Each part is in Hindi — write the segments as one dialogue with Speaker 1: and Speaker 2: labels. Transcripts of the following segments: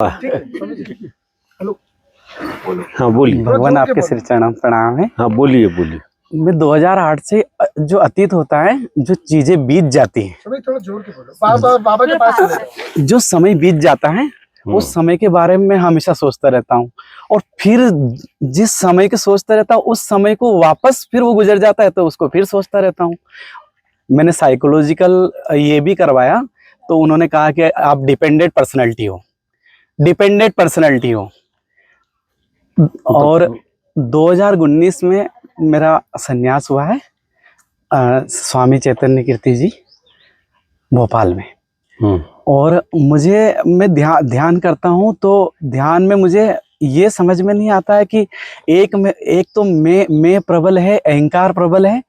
Speaker 1: हेलो।
Speaker 2: हाँ बोलिए।
Speaker 3: भगवान आपके सिर चरण प्रणाम है।
Speaker 2: हाँ बोलिए बोलिए।
Speaker 3: मैं 2008 से जो अतीत होता है, जो चीजें बीत जाती हैं,
Speaker 1: थोड़ा जोर के बोलो। बाबा के पास चले जाओ।
Speaker 3: जो समय बीत जाता है उस समय के बारे में मैं हमेशा सोचता रहता हूँ। और फिर जिस समय के सोचता रहता हूँ उस समय को वापस फिर वो गुजर जाता है तो उसको फिर सोचता रहता हूँ। मैंने साइकोलॉजिकल ये भी करवाया तो उन्होंने कहा कि आप डिपेंडेंट पर्सनैलिटी हो, डिपेंडेंट पर्सनैलिटी हो। और 2019 में मेरा संन्यास हुआ है स्वामी चैतन्य कीर्ति जी भोपाल में। और मैं ध्यान करता हूँ तो ध्यान में मुझे ये समझ में नहीं आता है कि एक तो मैं प्रबल है, अहंकार प्रबल है।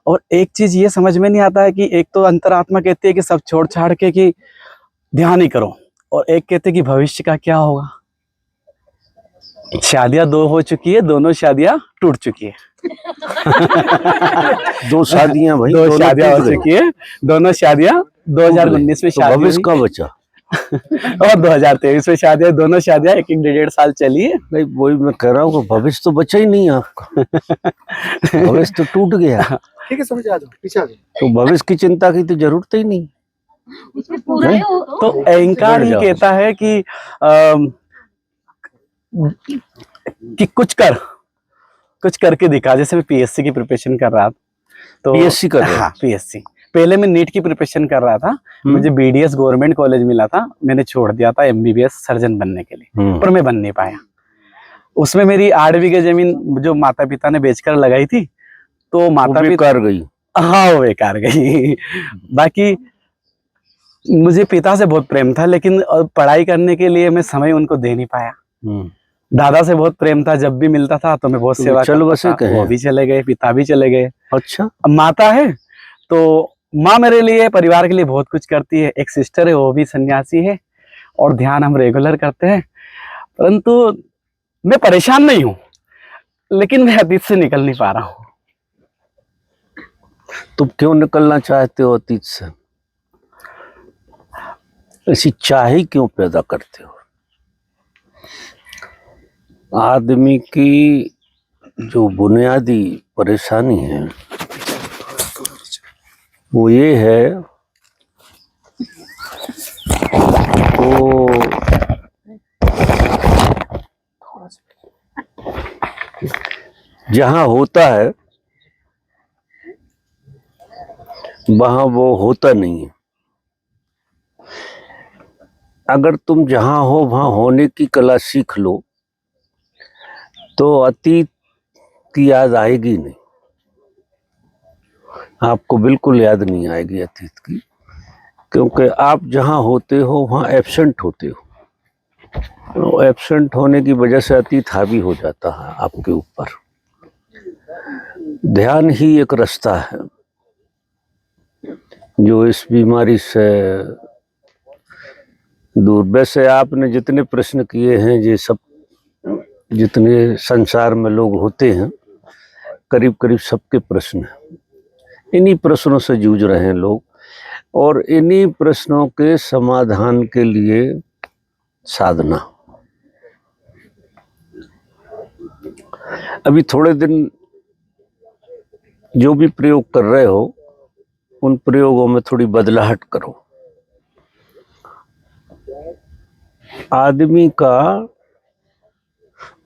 Speaker 3: और एक चीज ये समझ में नहीं आता है कि एक तो अंतरात्मा कहती है कि सब छोड़ छाड़ के कि ध्यान ही करो, और एक कहते हैं कि भविष्य का क्या होगा। शादियां 2 हो चुकी है, दोनों शादियां टूट चुकी है।
Speaker 2: 2 शादियां भाई,
Speaker 3: 2 शादियां हो चुकी है, दोनों शादियां 2019 में शादी
Speaker 2: भविष्य का बचा।
Speaker 3: और 2023 में शादी, दोनों शादियां 1-1.5 साल चली है।
Speaker 2: नहीं वही मैं कह रहा हूँ कि भविष्य तो बचा ही नहीं आपका। भविष्य तो टूट गया।
Speaker 1: ठीक है, समझ आ जाओ, पीछे आ जाओ।
Speaker 2: तो भविष्य की चिंता की तो जरूरत ही नहीं।
Speaker 3: तो अहंकार ही कहता है कि कुछ करके दिखा। जैसे मैं पीएससी की प्रिपरेशन कर रहा था तो
Speaker 2: पीएससी कर रहा।
Speaker 3: हाँ पीएससी। पहले मैं नीट की प्रिपरेशन कर रहा था, मुझे बीडीएस गवर्नमेंट कॉलेज मिला था, मैंने छोड़ दिया था एमबीबीएस सर्जन बनने के लिए, पर मैं बन नहीं पाया। उसमें मेरी 8 बीघे जमीन जो माता पिता ने बेचकर लगाई थी, तो माता पिता
Speaker 2: बेकार गई।
Speaker 3: हाँ वो बेकार गई। बाकी मुझे पिता से बहुत प्रेम था, लेकिन पढ़ाई करने के लिए मैं समय उनको दे नहीं पाया। दादा से बहुत प्रेम था, जब भी मिलता था तो मैं बहुत सेवा करता था। वो भी चले गए, पिता भी चले गए।
Speaker 2: अच्छा।
Speaker 3: अब माता है तो माँ मेरे लिए, परिवार के लिए बहुत कुछ करती है। एक सिस्टर है, वो भी सन्यासी है, और ध्यान हम रेगुलर करते हैं। परंतु मैं परेशान नहीं हूँ, लेकिन मैं अतीत से निकल नहीं पा रहा हूँ।
Speaker 2: तुम क्यों निकलना चाहते हो अतीत से? ऐसी चाह क्यों पैदा करते हो? आदमी की जो बुनियादी परेशानी है वो ये है, वो जहां होता है वहां वो होता नहीं है। अगर तुम जहां हो वहां होने की कला सीख लो तो अतीत की याद आएगी नहीं, आपको बिल्कुल याद नहीं आएगी अतीत की, क्योंकि आप जहां होते हो वहां एब्सेंट होते हो। तो एब्सेंट होने की वजह से अतीत हावी हो जाता है आपके ऊपर। ध्यान ही एक रास्ता है जो इस बीमारी से दूर। वैसे आपने जितने प्रश्न किए हैं, ये सब जितने संसार में लोग होते हैं, करीब करीब सबके प्रश्न हैं। इन्हीं प्रश्नों से जूझ रहे हैं लोग, और इन्हीं प्रश्नों के समाधान के लिए साधना। अभी थोड़े दिन जो भी प्रयोग कर रहे हो उन प्रयोगों में थोड़ी बदलाहट करो। आदमी का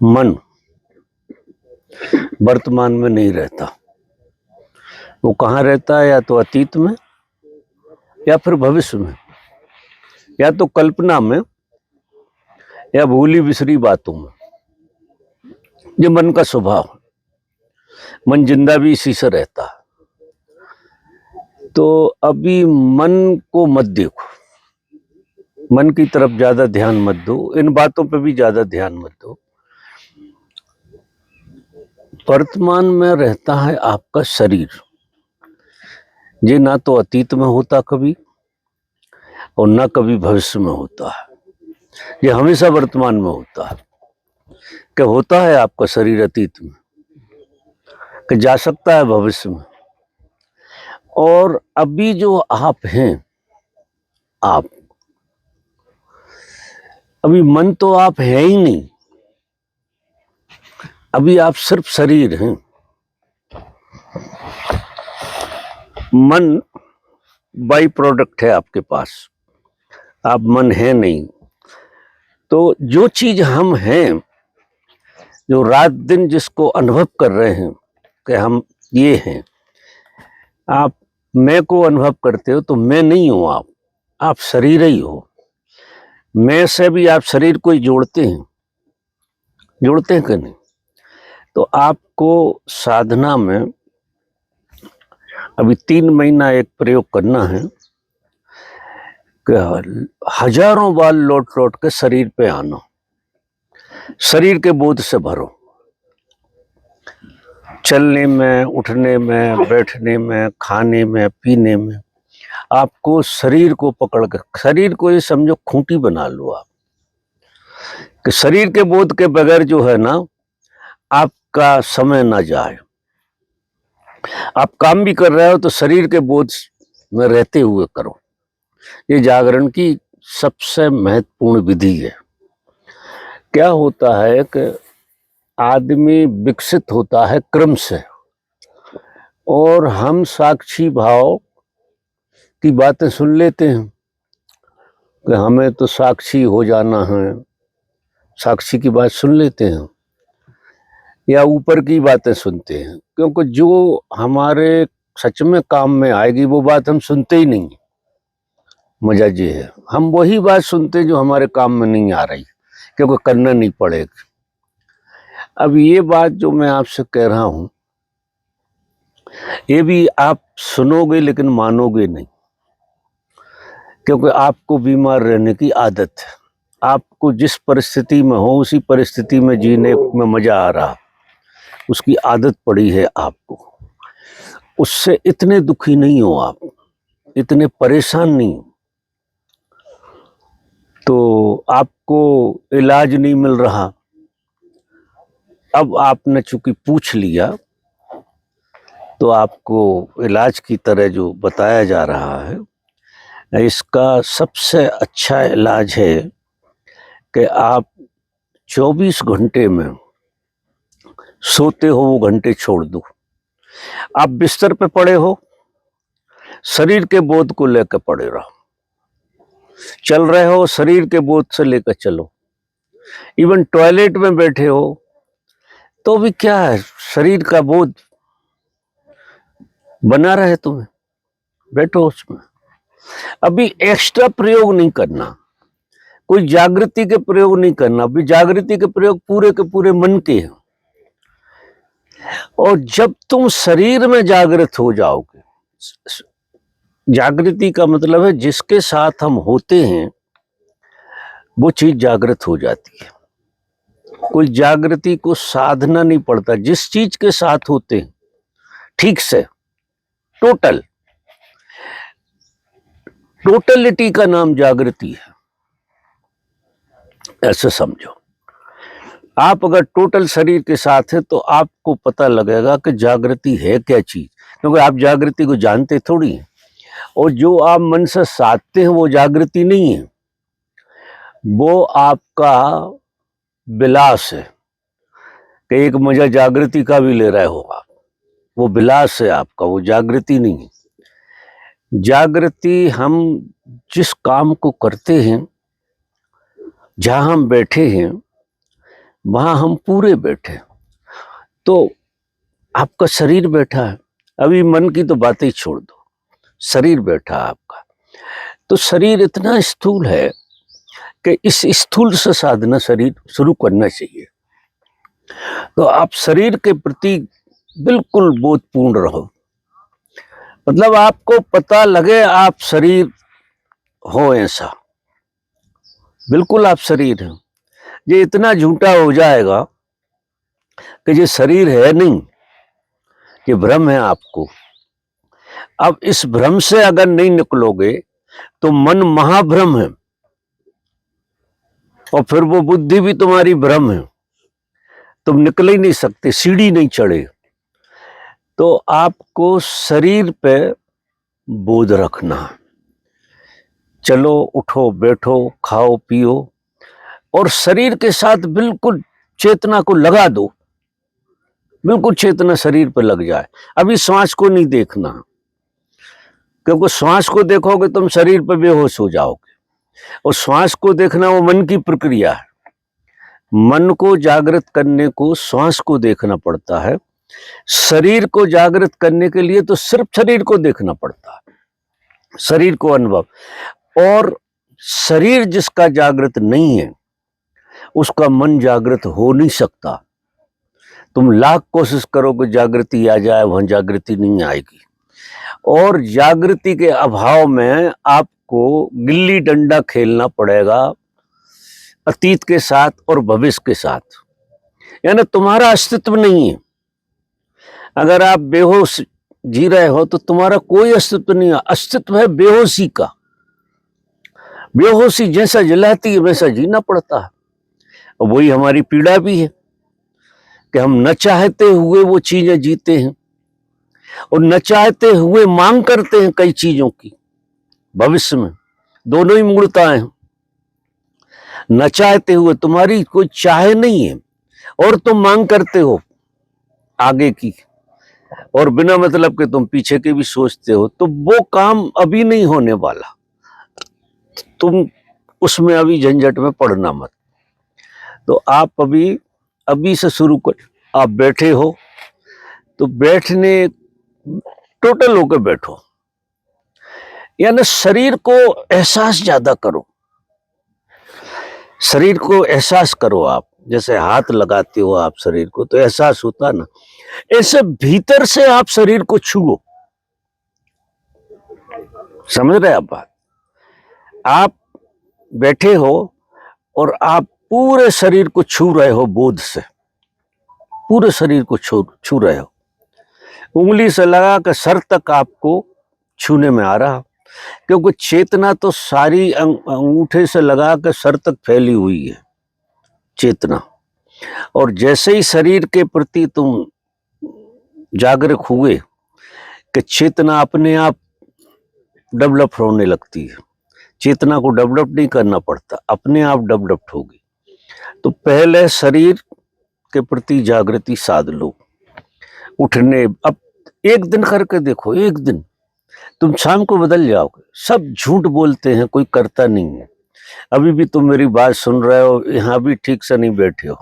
Speaker 2: मन वर्तमान में नहीं रहता, वो कहाँ रहता है? या तो अतीत में, या फिर भविष्य में, या तो कल्पना में, या भूली बिसरी बातों में। ये मन का स्वभाव, मन जिंदा भी इसी से रहता है। तो अभी मन को मत देखो, मन की तरफ ज्यादा ध्यान मत दो, इन बातों पे भी ज्यादा ध्यान मत दो। वर्तमान में रहता है आपका शरीर, ये ना तो अतीत में होता कभी, और ना कभी भविष्य में होता है। ये हमेशा वर्तमान में होता है। कि होता है आपका शरीर अतीत में, कि जा सकता है भविष्य में, और अभी जो आप हैं, आप अभी मन तो आप है ही नहीं, अभी आप सिर्फ शरीर हैं। मन बाई प्रोडक्ट है आपके पास, आप मन है नहीं। तो जो चीज हम हैं, जो रात दिन जिसको अनुभव कर रहे हैं कि हम ये हैं, आप मैं को अनुभव करते हो तो मैं नहीं हूं, आप शरीर ही हो। मैं से भी आप शरीर को ही जोड़ते हैं कि नहीं? तो आपको साधना में अभी 3 महीना एक प्रयोग करना है कि हजारों बार लौट लौट के शरीर पे आना, शरीर के बोध से भरो, चलने में, उठने में, बैठने में, खाने में, पीने में। आपको शरीर को पकड़ कर, शरीर को ये समझो खूंटी बना लो आप, कि शरीर के बोध के बगैर जो है ना, आपका समय ना जाए। आप काम भी कर रहे हो तो शरीर के बोध में रहते हुए करो। ये जागरण की सबसे महत्वपूर्ण विधि है। क्या होता है कि आदमी विकसित होता है क्रम से, और हम साक्षी भाव की बातें सुन लेते हैं कि हमें तो साक्षी हो जाना है, साक्षी की बात सुन लेते हैं या ऊपर की बातें सुनते हैं, क्योंकि जो हमारे सच में काम में आएगी वो बात हम सुनते ही नहीं। मजा ये है, हम वही बात सुनते जो हमारे काम में नहीं आ रही, क्योंकि करना नहीं पड़ेगा। अब ये बात जो मैं आपसे कह रहा हूं, ये भी आप सुनोगे लेकिन मानोगे नहीं, क्योंकि आपको बीमार रहने की आदत है। आपको जिस परिस्थिति में हो उसी परिस्थिति में जीने में मजा आ रहा, उसकी आदत पड़ी है आपको। उससे इतने दुखी नहीं हो आप, इतने परेशान नहीं हो। तो आपको इलाज नहीं मिल रहा, अब आपने चूंकि पूछ लिया तो आपको इलाज की तरह जो बताया जा रहा है, इसका सबसे अच्छा इलाज है कि आप 24 घंटे में सोते हो वो घंटे छोड़ दो। आप बिस्तर पे पड़े हो, शरीर के बोध को लेकर पड़े रहो। चल रहे हो, शरीर के बोध से लेकर चलो। इवन टॉयलेट में बैठे हो तो भी क्या है, शरीर का बोध बना रहे तुम्हें, बैठो उसमें। अभी एक्स्ट्रा प्रयोग नहीं करना, कोई जागृति के प्रयोग नहीं करना। अभी जागृति के प्रयोग पूरे के पूरे मन के हैं। और जब तुम शरीर में जागृत हो जाओगे, जागृति का मतलब है जिसके साथ हम होते हैं वो चीज जागृत हो जाती है। कोई जागृति को साधना नहीं पड़ता, जिस चीज के साथ होते हैं ठीक से, टोटलिटी का नाम जागृति है, ऐसे समझो। आप अगर टोटल शरीर के साथ है तो आपको पता लगेगा कि जागृति है क्या चीज, क्योंकि आप जागृति को जानते थोड़ी हैं। और जो आप मन से साधते हैं वो जागृति नहीं है, वो आपका विलास है। कि एक मजा जागृति का भी ले रहे हो आप, वो विलास है आपका, वो जागृति नहीं है। जागृति हम जिस काम को करते हैं, जहां हम बैठे हैं वहां हम पूरे बैठे। तो आपका शरीर बैठा है, अभी मन की तो बातें ही छोड़ दो, शरीर बैठा आपका। तो शरीर इतना स्थूल है कि इस स्थूल से साधना शरीर शुरू करना चाहिए। तो आप शरीर के प्रति बिल्कुल बोधपूर्ण रहो, मतलब आपको पता लगे आप शरीर हो, ऐसा बिल्कुल आप शरीर हैं। ये इतना झूठा हो जाएगा कि ये शरीर है नहीं, ये भ्रम है आपको। अब इस भ्रम से अगर नहीं निकलोगे तो मन महाभ्रम है, और फिर वो बुद्धि भी तुम्हारी भ्रम है, तुम निकल ही नहीं सकते, सीढ़ी नहीं चढ़े। तो आपको शरीर पे बोध रखना, चलो उठो बैठो खाओ पियो, और शरीर के साथ बिल्कुल चेतना को लगा दो, बिल्कुल चेतना शरीर पर लग जाए। अभी श्वास को नहीं देखना, क्योंकि श्वास को देखोगे तुम शरीर पर बेहोश हो जाओगे, और श्वास को देखना वो मन की प्रक्रिया है। मन को जागृत करने को श्वास को देखना पड़ता है, शरीर को जागृत करने के लिए तो सिर्फ शरीर को देखना पड़ता है, शरीर को अनुभव। और शरीर जिसका जागृत नहीं है उसका मन जागृत हो नहीं सकता। तुम लाख कोशिश करोगे जागृति आ जाए, वहां जागृति नहीं आएगी। और जागृति के अभाव में आपको गिल्ली डंडा खेलना पड़ेगा अतीत के साथ और भविष्य के साथ, यानी तुम्हारा अस्तित्व नहीं है। अगर आप बेहोश जी रहे हो तो तुम्हारा कोई अस्तित्व नहीं है, अस्तित्व है बेहोशी का। बेहोशी जैसा जलाती है वैसा जीना पड़ता है, और वही हमारी पीड़ा भी है कि हम न चाहते हुए वो चीजें जीते हैं, और न चाहते हुए मांग करते हैं कई चीजों की। भविष्य में दोनों ही मूर्ताएं हैं, न चाहते हुए, तुम्हारी कोई चाहे नहीं है और तुम मांग करते हो आगे की, और बिना मतलब के तुम पीछे के भी सोचते हो, तो वो काम अभी नहीं होने वाला। तुम उसमें अभी झंझट में पड़ना मत। तो आप अभी से शुरू कर। आप बैठे हो तो बैठने टोटल होकर बैठो, यानी शरीर को एहसास ज्यादा करो, शरीर को एहसास करो। आप जैसे हाथ लगाते हो आप शरीर को तो एहसास होता ना, ऐसे भीतर से आप शरीर को छुओ। समझ रहे आप बात? आप बैठे हो और आप पूरे शरीर को छू रहे हो, बोध से पूरे शरीर को छू रहे हो। उंगली से लगा कर सर तक आपको छूने में आ रहा, क्योंकि चेतना तो सारी अंगूठे से लगा कर सर तक फैली हुई है चेतना। और जैसे ही शरीर के प्रति तुम जागरूक हुए कि चेतना अपने आप डेवलप होने लगती है। चेतना को डेवलप नहीं करना पड़ता, अपने आप डेवलप होगी। तो पहले शरीर के प्रति जागृति साध लो। उठने, अब एक दिन करके देखो, एक दिन तुम शाम को बदल जाओगे। सब झूठ बोलते हैं, कोई करता नहीं है। अभी भी तुम मेरी बात सुन रहे हो, यहाँ भी ठीक से नहीं बैठे हो,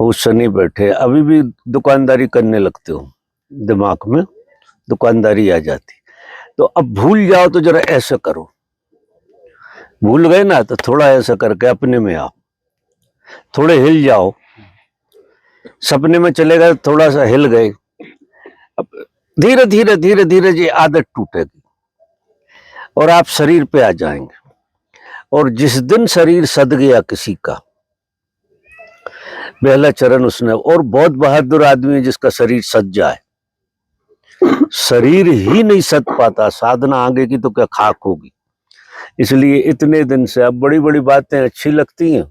Speaker 2: होश से नहीं बैठे, अभी भी दुकानदारी करने लगते हो, दिमाग में दुकानदारी आ जाती। तो अब भूल जाओ तो जरा ऐसा करो, भूल गए ना तो थोड़ा ऐसा करके अपने में आओ, थोड़े हिल जाओ। सपने में चले गए, थोड़ा सा हिल गए, अब धीरे धीरे धीरे धीरे ये आदत टूटेगी और आप शरीर पे आ जाएंगे। और जिस दिन शरीर सद गया किसी का, पहला चरण उसने, और बहुत बहादुर आदमी है जिसका शरीर सद जाए। शरीर ही नहीं सद पाता, साधना आगे की तो क्या खाक होगी। इसलिए इतने दिन से अब बड़ी बड़ी बातें अच्छी लगती हैं,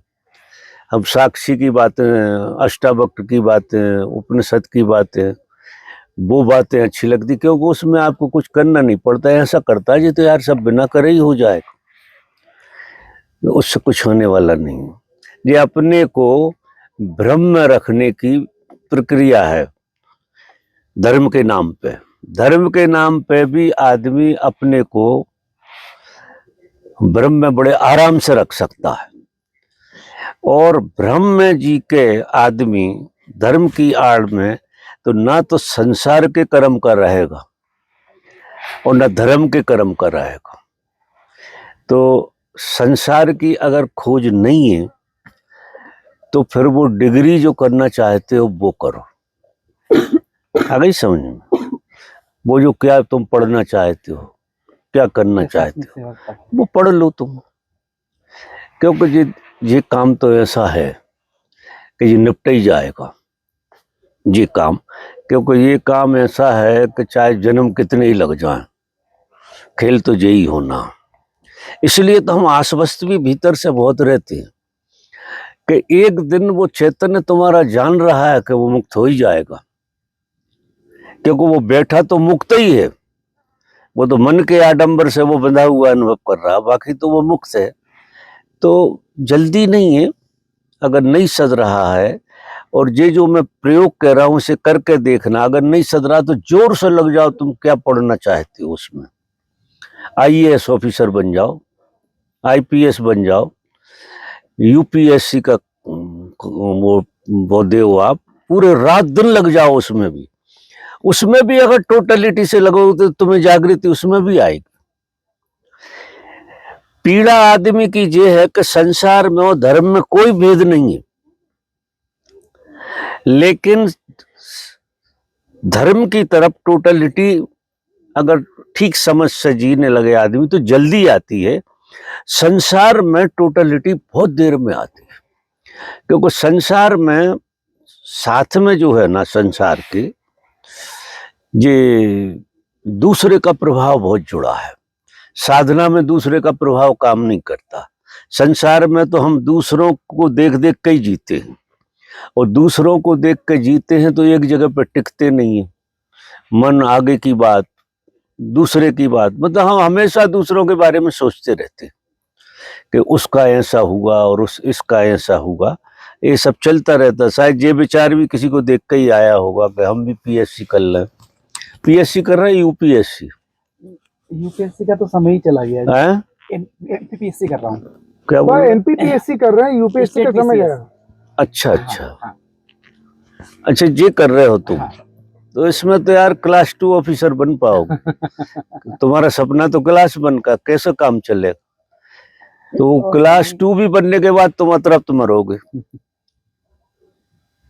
Speaker 2: अब साक्षी की बातें, अष्टावक्र की बातें, उपनिषद की बातें, वो बातें अच्छी लगती, क्योंकि उसमें आपको कुछ करना नहीं पड़ता है। ऐसा करता है जी तो यार सब बिना करे ही हो जाएगा, उससे कुछ होने वाला नहीं है। ये अपने को भ्रम में रखने की प्रक्रिया है धर्म के नाम पे। धर्म के नाम पे भी आदमी अपने को भ्रम में बड़े आराम से रख सकता है, और भ्रम में जी के आदमी धर्म की आड़ में तो ना तो संसार के कर्म कर रहेगा और ना धर्म के कर्म कर रहेगा। तो संसार की अगर खोज नहीं है तो फिर वो डिग्री जो करना चाहते हो वो करो। आ गई समझ में? वो जो क्या तुम पढ़ना चाहते हो, क्या करना चाहते हो, वो पढ़ लो तुम, क्योंकि ये काम तो ऐसा है कि ये निपट ही जाएगा ये काम। क्योंकि ये काम ऐसा है कि चाहे जन्म कितने ही लग जाएं, खेल तो यही होना। इसलिए तो हम आश्वस्त भी भीतर से बहुत रहते हैं कि एक दिन वो चैतन्य तुम्हारा जान रहा है कि वो मुक्त हो ही जाएगा, क्योंकि वो बैठा तो मुक्त ही है। वो तो मन के आडंबर से वो बंधा हुआ अनुभव कर रहा, बाकी तो वो मुक्त है। तो जल्दी नहीं है, अगर नहीं सज रहा है और ये जो मैं प्रयोग कर रहा हूँ इसे करके देखना, अगर नहीं सज रहा तो जोर से लग जाओ। तुम क्या पढ़ना चाहते हो उसमें, आईएएस ऑफिसर बन जाओ, आईपीएस बन जाओ, यूपीएससी का वो दो आप, पूरे रात दिन लग जाओ उसमें भी अगर टोटलिटी से लगोगे तो तुम्हें जागृति उसमें भी आएगी। पीड़ा आदमी की ये है कि संसार में और धर्म में कोई भेद नहीं है, लेकिन धर्म की तरफ टोटलिटी अगर ठीक समझ से जीने लगे आदमी तो जल्दी आती है। संसार में टोटलिटी बहुत देर में आती है, क्योंकि संसार में साथ में जो है ना, संसार के ये दूसरे का प्रभाव बहुत जुड़ा है। साधना में दूसरे का प्रभाव काम नहीं करता। संसार में तो हम दूसरों को देख देख के ही जीते हैं, और दूसरों को देख के जीते हैं तो एक जगह पर टिकते नहीं है। मन आगे की बात, दूसरे की बात, मतलब हम हमेशा दूसरों के बारे में सोचते रहते हैं कि उसका ऐसा हुआ और इसका ऐसा हुआ, ये सब चलता रहता। शायद ये विचार भी किसी को देख के ही आया होगा कि हम भी पीएससी कर लें। पीएससी कर रहे हैं, यूपीएससी
Speaker 3: का तो समय ही चला गया
Speaker 2: है।
Speaker 3: एमपीपीएससी कर रहा हूँ।
Speaker 2: क्या बोल रहे हैं?
Speaker 1: एमपीपीएससी कर रहे हैं, यूपीएससी का समय गया।
Speaker 2: अच्छा अच्छा, ये कर रहे हो तुम। तो इसमें तो यार क्लास 2 ऑफिसर बन पाओगे। तुम्हारा सपना तो क्लास 1 का, कैसे काम चलेगा? तो क्लास 2 भी बनने के बाद तुम अतरप्त मरोगे,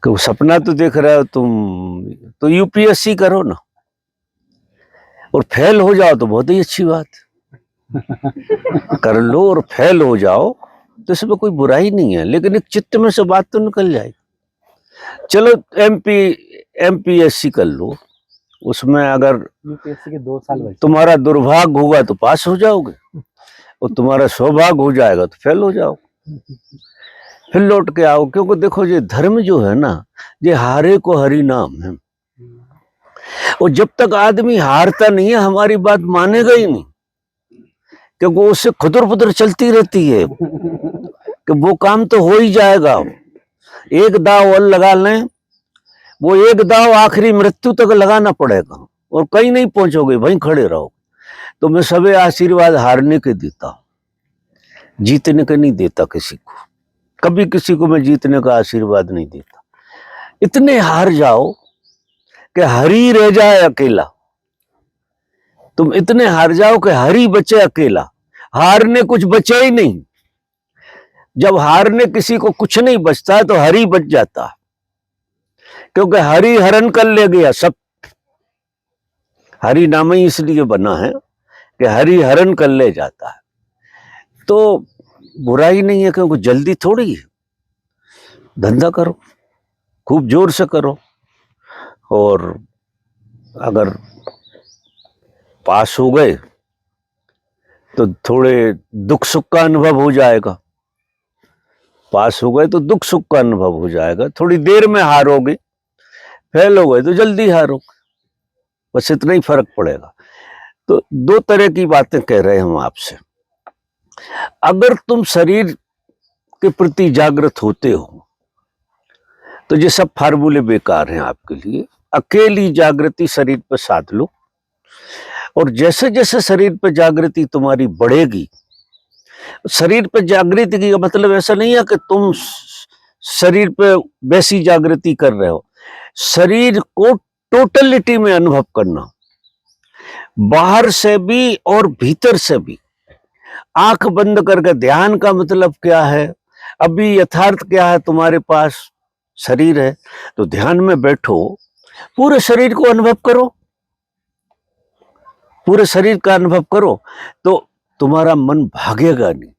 Speaker 2: कि सपना तो देख रहे हो तुम। तो यूपीएससी करो ना, और फेल हो जाओ तो बहुत ही अच्छी बात। कर लो और फेल हो जाओ तो इसमें कोई बुराई नहीं है, लेकिन एक चित्त में से बात तो निकल जाएगी। चलो एमपीएससी कर लो, उसमें अगर
Speaker 3: यूपीएससी के 2 साल बचे,
Speaker 2: तुम्हारा दुर्भाग्य होगा तो पास हो जाओगे, और तुम्हारा सौभाग्य हो जाएगा तो फेल हो जाओगे। फिर लौट के आओ, क्योंकि देखो ये धर्म जो है ना, ये हारे को हरि नाम है, और जब तक आदमी हारता नहीं है हमारी बात मानेगा ही नहीं, क्योंकि उससे खुदर पुदर चलती रहती है कि वो काम तो हो ही जाएगा। एक दाव और लगा लें, वो एक दाव आखिरी मृत्यु तक लगाना पड़ेगा, और कहीं नहीं पहुंचोगे, वहीं खड़े रहो। तो मैं सबे आशीर्वाद हारने के देता हूं, जीतने के नहीं देता किसी को। कभी किसी को मैं जीतने का आशीर्वाद नहीं देता। इतने हार जाओ कि हरि रह जाए अकेला। तुम इतने हार जाओ कि हरि बचे अकेला, हारने कुछ बचे ही नहीं। जब हारने किसी को कुछ नहीं बचता है तो हरि बच जाता है, क्योंकि हरि हरण कर ले गया सब। हरि नाम ही इसलिए बना है कि हरि हरण कर ले जाता है। तो बुराई नहीं है, क्योंकि जल्दी थोड़ी है। धंधा करो, खूब जोर से करो, और अगर पास हो गए तो थोड़े दुख सुख का अनुभव हो जाएगा। पास हो गए तो दुख सुख का अनुभव हो जाएगा। थोड़ी देर में हारोगे, फेल हो गए तो जल्दी हारोगे, बस इतना ही फर्क पड़ेगा। तो 2 तरह की बातें कह रहे हैं हम आपसे। अगर तुम शरीर के प्रति जागृत होते हो तो ये सब फार्मूले बेकार हैं आपके लिए। अकेली जागृति शरीर पर साध लो, और जैसे जैसे शरीर पर जागृति तुम्हारी बढ़ेगी, शरीर पर जागृति का मतलब ऐसा नहीं है कि तुम शरीर पे वैसी जागृति कर रहे हो। शरीर को टोटलिटी में अनुभव करना, बाहर से भी और भीतर से भी। आंख बंद करके ध्यान का मतलब क्या है? अभी यथार्थ क्या है? तुम्हारे पास शरीर है तो ध्यान में बैठो, पूरे शरीर को अनुभव करो, पूरे शरीर का अनुभव करो, तो तुम्हारा मन भागेगा नहीं।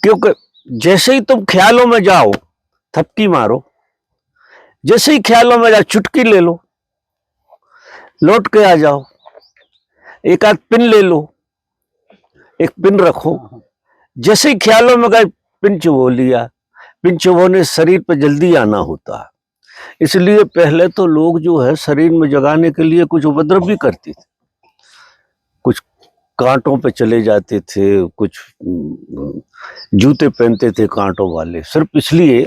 Speaker 2: क्योंकि जैसे ही तुम ख्यालों में जाओ, थपकी मारो, जैसे ही ख्यालों में जाओ चुटकी ले लो, लौट के आ जाओ, एक आध पिन ले लो, एक पिन रखो। जैसे ही ख्यालों में गए पिन चुभो लिया। पिन चुभोने शरीर पर जल्दी आना होता है, इसलिए पहले तो लोग जो है शरीर में जगाने के लिए कुछ उपद्रव भी करते थे, कुछ कांटों पे चले जाते थे, कुछ जूते पहनते थे कांटों वाले, सिर्फ इसलिए,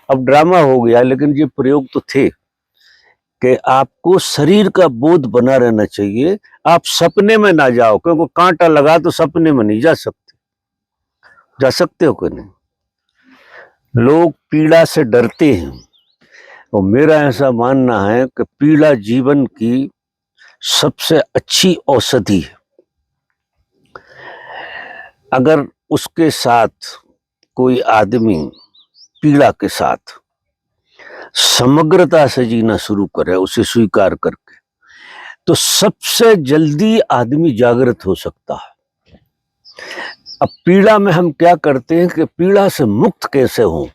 Speaker 2: अब ड्रामा हो गया, लेकिन ये प्रयोग तो थे कि आपको शरीर का बोध बना रहना चाहिए, आप सपने में ना जाओ, क्योंकि कांटा लगा तो सपने में नहीं जा सकते। जा सकते हो कि नहीं? लोग पीड़ा से डरते हैं, और मेरा ऐसा मानना है कि पीड़ा जीवन की सबसे अच्छी औषधि है। अगर उसके साथ कोई आदमी पीड़ा के साथ समग्रता से जीना शुरू करे, उसे स्वीकार करके, तो सबसे जल्दी आदमी जागृत हो सकता है। अब पीड़ा में हम क्या करते हैं कि पीड़ा से मुक्त कैसे हों,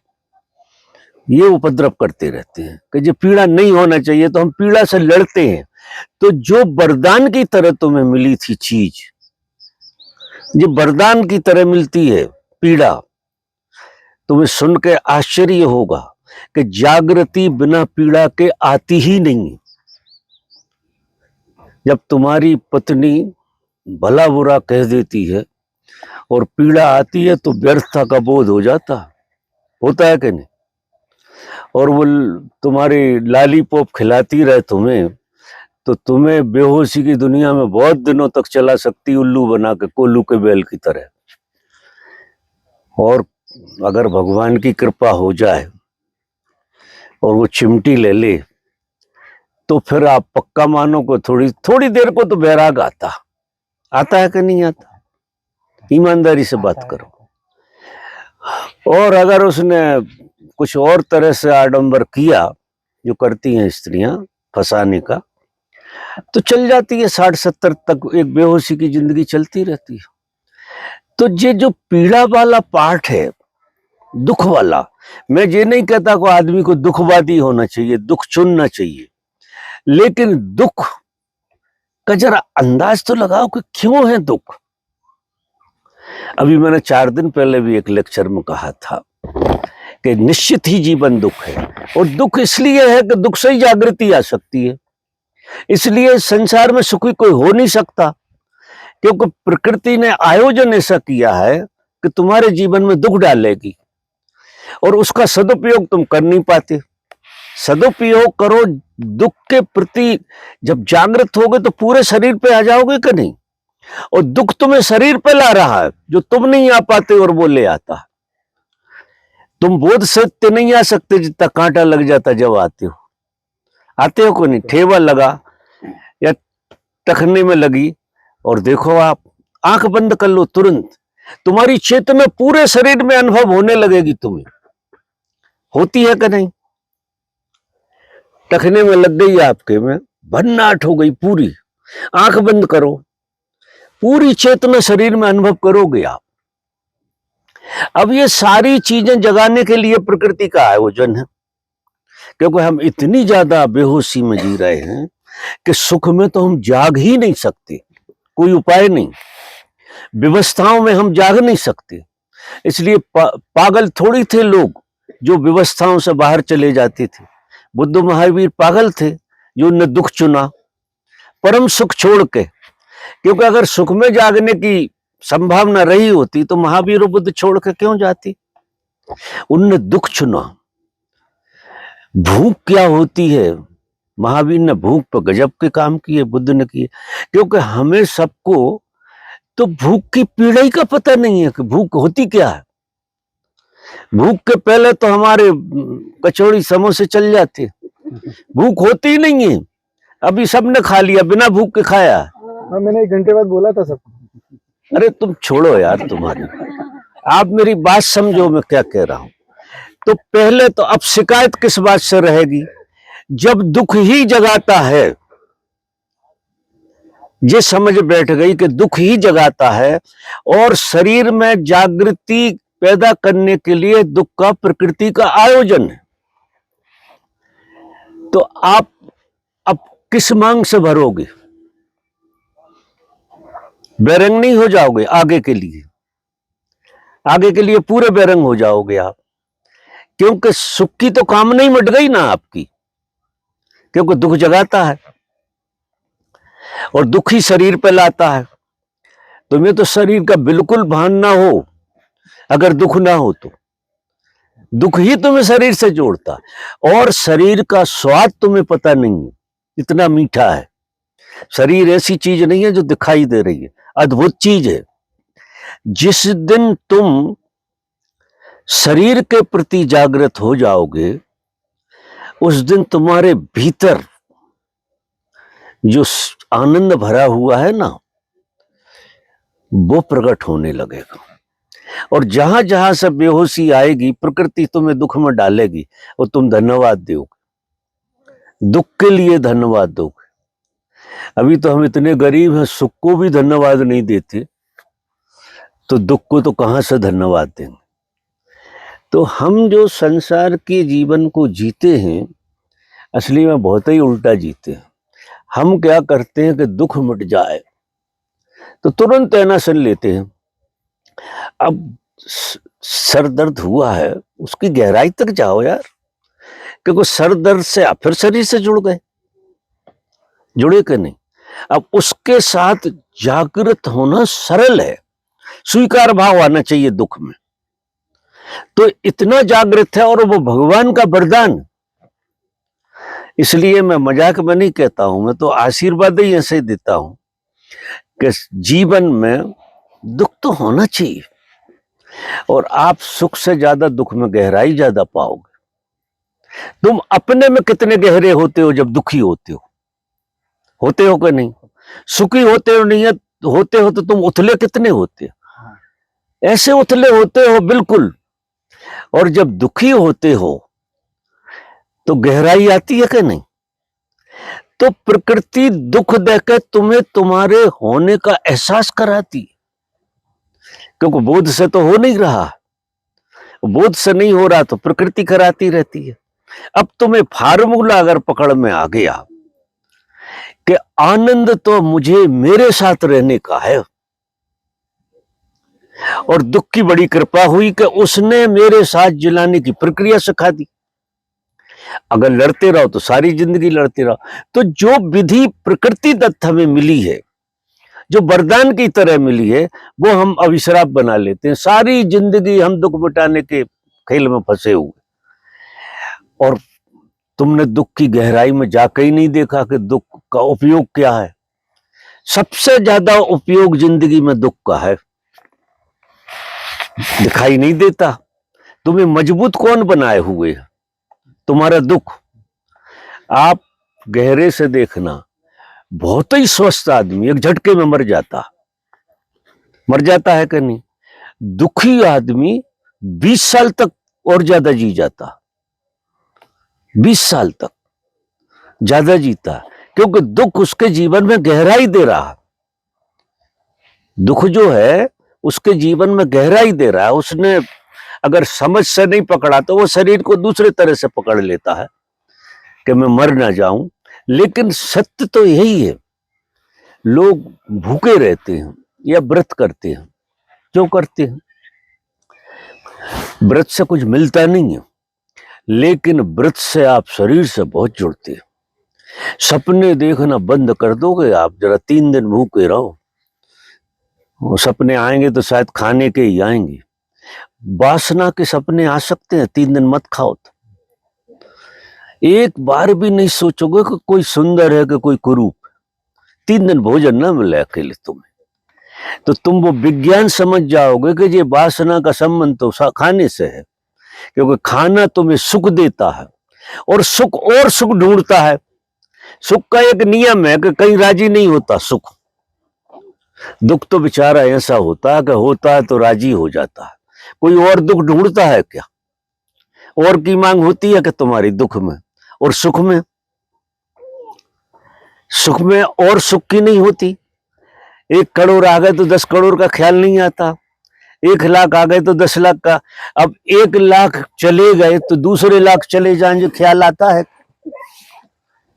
Speaker 2: ये उपद्रव करते रहते हैं कि ये पीड़ा नहीं होना चाहिए, तो हम पीड़ा से लड़ते हैं। तो जो वरदान की तरह तुम्हें मिली थी चीज, ये वरदान की तरह मिलती है पीड़ा, तुम्हें सुन के आश्चर्य होगा कि जागृति बिना पीड़ा के आती ही नहीं। जब तुम्हारी पत्नी भला बुरा कह देती है और पीड़ा आती है, तो व्यर्थता का बोध हो जाता होता है कि नहीं? और वो तुम्हारी लॉलीपॉप खिलाती रहे तुम्हें, तो तुम्हें बेहोशी की दुनिया में बहुत दिनों तक चला सकती, उल्लू बना के, कोल्लू के बैल की तरह। और अगर भगवान की कृपा हो जाए और वो चिमटी ले ले, तो फिर आप पक्का मानो को थोड़ी देर को तो बैराग आता है कि नहीं आता? ईमानदारी से बात करो। और अगर उसने कुछ और तरह से आडंबर किया, जो करती हैं स्त्रियां, फंसाने का, तो चल जाती है 60-70 तक, एक बेहोशी की जिंदगी चलती रहती है। तो ये जो पीड़ा वाला पार्ट है, दुख वाला, मैं ये नहीं कहता को आदमी को दुखवादी होना चाहिए, दुख चुनना चाहिए, लेकिन दुख का जरा अंदाज तो लगाओ कि क्यों है दुख। अभी मैंने 4 दिन पहले भी एक लेक्चर में कहा था कि निश्चित ही जीवन दुख है, और दुख इसलिए है कि दुख से ही जागृति आ सकती है। इसलिए संसार में सुखी कोई हो नहीं सकता, क्योंकि प्रकृति ने आयोजन ऐसा किया है कि तुम्हारे जीवन में दुख डालेगी, और उसका सदुपयोग तुम कर नहीं पाते। सदुपयोग करो, दुख के प्रति जब जागृत होगे तो पूरे शरीर पे आ जाओगे कि नहीं? और दुख तुम्हें शरीर पे ला रहा है, जो तुम नहीं आ पाते और वो ले आता है। तुम बोध से नहीं आ सकते जितना कांटा लग जाता जब आते हो को नहीं? ठेवा लगा या टखने में लगी, और देखो आप आंख बंद कर लो, तुरंत तुम्हारी चेतना पूरे शरीर में अनुभव होने लगेगी। तुम्हें होती है कि नहीं? टखने में लग गई आपके में, भन्नाट हो गई पूरी, आंख बंद करो, पूरी चेतना शरीर में अनुभव करोगे आप। अब ये सारी चीजें जगाने के लिए प्रकृति का आयोजन है, क्योंकि हम इतनी ज्यादा बेहोशी में जी रहे हैं कि सुख में तो हम जाग ही नहीं सकते, कोई उपाय नहीं। व्यवस्थाओं में हम जाग नहीं सकते, इसलिए पागल थोड़ी थे लोग जो व्यवस्थाओं से बाहर चले जाते थे। बुद्ध महावीर पागल थे जो ने दुख चुना, परम सुख छोड़ के, क्योंकि अगर सुख में जागने की संभावना रही होती तो महावीर और बुद्ध छोड़ के क्यों जाती? उनने दुख चुना। भूख क्या होती है, महावीर ने भूख पर गजब के काम किए, बुद्ध ने किए, क्योंकि हमें सबको तो भूख की पीड़ा ही का पता नहीं है कि भूख होती क्या है। भूख के पहले तो हमारे कचौड़ी समोसे चल जाते, भूख होती ही नहीं है। अभी सबने खा लिया, बिना भूख के खाया।
Speaker 1: हाँ, मैंने 1 घंटे बाद बोला था सबको।
Speaker 2: अरे तुम छोड़ो यार, तुम्हारी आप मेरी बात समझो मैं क्या कह रहा हूं। तो पहले तो अब शिकायत किस बात से रहेगी, जब दुख ही जगाता है। ये समझ बैठ गई कि दुख ही जगाता है, और शरीर में जागृति पैदा करने के लिए दुख का प्रकृति का आयोजन है। तो आप अब किस मांग से भरोगे? बेरंग नहीं हो जाओगे आगे के लिए, आगे के लिए पूरे बेरंग हो जाओगे आप, क्योंकि सुख की तो कामना ही मिट गई ना आपकी, क्योंकि दुख जगाता है और दुख ही शरीर पे लाता है। तुम्हें तो शरीर का बिल्कुल भान ना हो, अगर दुख ना हो तो दुख ही तुम्हें शरीर से जोड़ता, और शरीर का स्वाद तुम्हें पता नहीं है, इतना मीठा है। शरीर ऐसी चीज नहीं है जो दिखाई दे रही है, अद्भुत चीज है। जिस दिन तुम शरीर के प्रति जागृत हो जाओगे, उस दिन तुम्हारे भीतर जो आनंद भरा हुआ है ना, वो प्रकट होने लगेगा। और जहां जहां से बेहोशी आएगी, प्रकृति तुम्हें दुख में डालेगी और तुम धन्यवाद दोगे, दुख के लिए धन्यवाद दोगे। अभी तो हम इतने गरीब हैं, सुख को भी धन्यवाद नहीं देते, तो दुख को तो कहां से धन्यवाद देंगे। तो हम जो संसार के जीवन को जीते हैं, असली में बहुत ही उल्टा जीते हैं। हम क्या करते हैं कि दुख मिट जाए तो तुरंत एनासन लेते हैं। अब सर दर्द हुआ है, उसकी गहराई तक जाओ यार, क्योंकि सर दर्द से आप फिर शरीर से जुड़ गए, जुड़े कि नहीं। अब उसके साथ जागृत होना सरल है, स्वीकार भाव आना चाहिए दुख में, तो इतना जागृत है, और वो भगवान का वरदान। इसलिए मैं मजाक में नहीं कहता हूं, मैं तो आशीर्वाद ही ऐसे देता हूं कि जीवन में दुख तो होना चाहिए, और आप सुख से ज्यादा दुख में गहराई ज्यादा पाओगे। तुम अपने में कितने गहरे होते हो जब दुखी होते हो कि नहीं? सुखी होते हो नहीं होते हो तो तुम उथले कितने होते हो, ऐसे उथले होते हो बिल्कुल। और जब दुखी होते हो तो गहराई आती है कि नहीं? तो प्रकृति दुख देकर तुम्हें तुम्हारे होने का एहसास कराती, क्योंकि बोध से तो हो नहीं रहा, बोध से नहीं हो रहा तो प्रकृति कराती रहती है। अब तुम्हें फार्मूला अगर पकड़ में आ गया कि आनंद तो मुझे मेरे साथ रहने का है, और दुख की बड़ी कृपा हुई कि उसने मेरे साथ जिलाने की प्रक्रिया सिखा दी। अगर लड़ते रहो तो सारी जिंदगी लड़ते रहो। तो जो विधि प्रकृति दत्त हमें मिली है, जो वरदान की तरह मिली है, वो हम अभिश्राप बना लेते हैं। सारी जिंदगी हम दुख मिटाने के खेल में फंसे हुए, और तुमने दुख की गहराई में जाकर ही नहीं देखा कि दुख का उपयोग क्या है। सबसे ज्यादा उपयोग जिंदगी में दुख का है, दिखाई नहीं देता। तुम्हें मजबूत कौन बनाए हुए है? तुम्हारा दुख। आप गहरे से देखना, बहुत ही स्वस्थ आदमी एक झटके में मर जाता है कि नहीं? दुखी आदमी 20 साल तक और ज्यादा जी जाता, 20 साल तक ज्यादा जीता, क्योंकि दुख उसके जीवन में गहराई दे रहा। दुख जो है उसके जीवन में गहराई दे रहा है। उसने अगर समझ से नहीं पकड़ा तो वो शरीर को दूसरे तरह से पकड़ लेता है कि मैं मर ना जाऊं। लेकिन सत्य तो यही है, लोग भूखे रहते हैं या व्रत करते हैं, क्यों करते हैं? व्रत से कुछ मिलता नहीं है, लेकिन व्रत से आप शरीर से बहुत जुड़ते हैं। सपने देखना बंद कर दोगे आप, जरा 3 दिन भूखे रहो, वो सपने आएंगे तो शायद खाने के ही आएंगे। वासना के सपने आ सकते हैं, 3 दिन मत खाओ तो एक बार भी नहीं सोचोगे कि कोई सुंदर है कि कोई कुरूप। 3 दिन भोजन ना मिले अकेले तुम्हें, तो तुम वो विज्ञान समझ जाओगे कि ये वासना का संबंध तो खाने से है, क्योंकि खाना तुम्हें सुख देता है, और सुख ढूंढता है। सुख का एक नियम है कि कहीं राजी नहीं होता सुख। दुख तो बेचारा ऐसा होता है कि होता है तो राजी हो जाता है। कोई और दुख ढूंढता है क्या? और की मांग होती है कि तुम्हारी दुख में और सुख में? सुख में और सुख की नहीं होती। 1 करोड़ आ गए तो 10 करोड़ का ख्याल नहीं आता, 1 लाख आ गए तो 10 लाख का। अब 1 लाख चले गए तो दूसरे लाख चले जाएंगे, ख्याल आता है?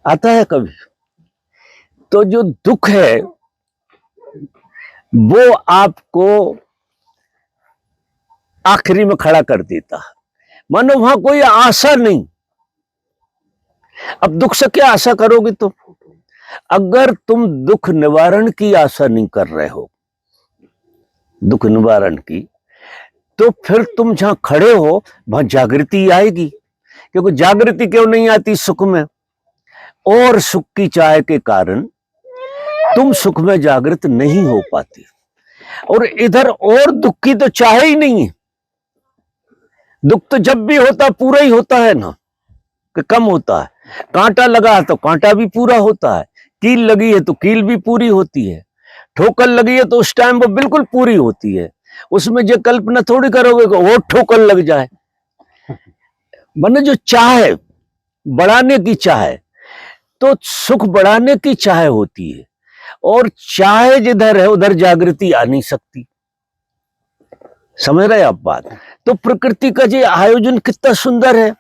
Speaker 2: आता है कभी? तो जो दुख है वो आपको आखिरी में खड़ा कर देता है, मानो वहां कोई आशा नहीं। अब दुख से क्या आशा करोगे तुम? अगर तुम दुख निवारण की आशा नहीं कर रहे हो दुख निवारण की, तो फिर तुम जहां खड़े हो वहां जागृति आएगी। क्योंकि जागृति क्यों नहीं आती सुख में? और सुख की चाह के कारण तुम सुख में जागृत नहीं हो पाती, और इधर और दुख की तो चाह ही नहीं है। दुख तो जब भी होता पूरा ही होता है ना, कि कम होता है। कांटा लगा है तो कांटा भी पूरा होता है, कील लगी है तो कील भी पूरी होती है, ठोकर लगी है तो उस टाइम वो बिल्कुल पूरी होती है। उसमें जो कल्पना थोड़ी करोगे कि वो ठोकर लग जाए। माने जो चाह है, बढ़ाने की चाह है, तो सुख बढ़ाने की चाह होती है, और चाह जिधर है उधर जागृति आ नहीं सकती। समझ रहे आप बात? तो प्रकृति का जो आयोजन कितना सुंदर है,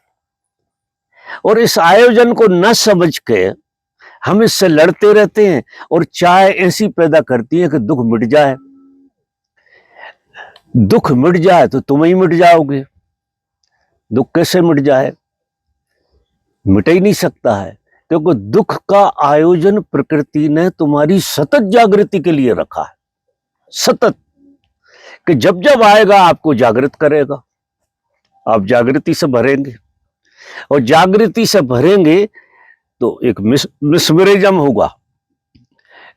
Speaker 2: और इस आयोजन को न समझ के हम इससे लड़ते रहते हैं, और चाह ऐसी पैदा करती है कि दुख मिट जाए। दुख मिट जाए तो तुम ही मिट जाओगे। दुख कैसे मिट जाए? मिट ही नहीं सकता है, क्योंकि दुख का आयोजन प्रकृति ने तुम्हारी सतत जागृति के लिए रखा है। सतत, कि जब जब आएगा आपको जागृत करेगा, आप जागृति से भरेंगे, और जागृति से भरेंगे तो एक मिसमरेजम होगा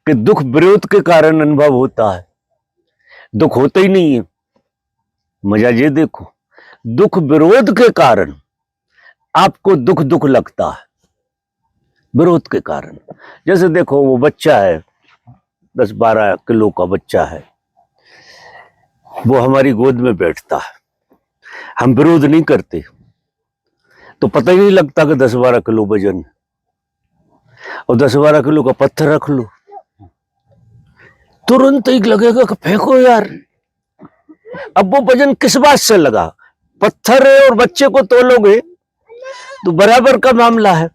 Speaker 2: कि दुख विरोध के कारण अनुभव होता है। दुख होता ही नहीं है। मजा ये देखो, दुख विरोध के कारण आपको दुख दुख लगता है, विरोध के कारण। जैसे देखो, वो बच्चा है, 10-12 किलो का बच्चा है, वो हमारी गोद में बैठता है, हम विरोध नहीं करते तो पता ही नहीं लगता कि 10-12 किलो वजन है। और 10-12 किलो का पत्थर रख लो, तुरंत ही लगेगा कि फेंको यार। अब वो वजन किस बात से लगा? पत्थर है, और बच्चे को तोलोगे तो बराबर का मामला है।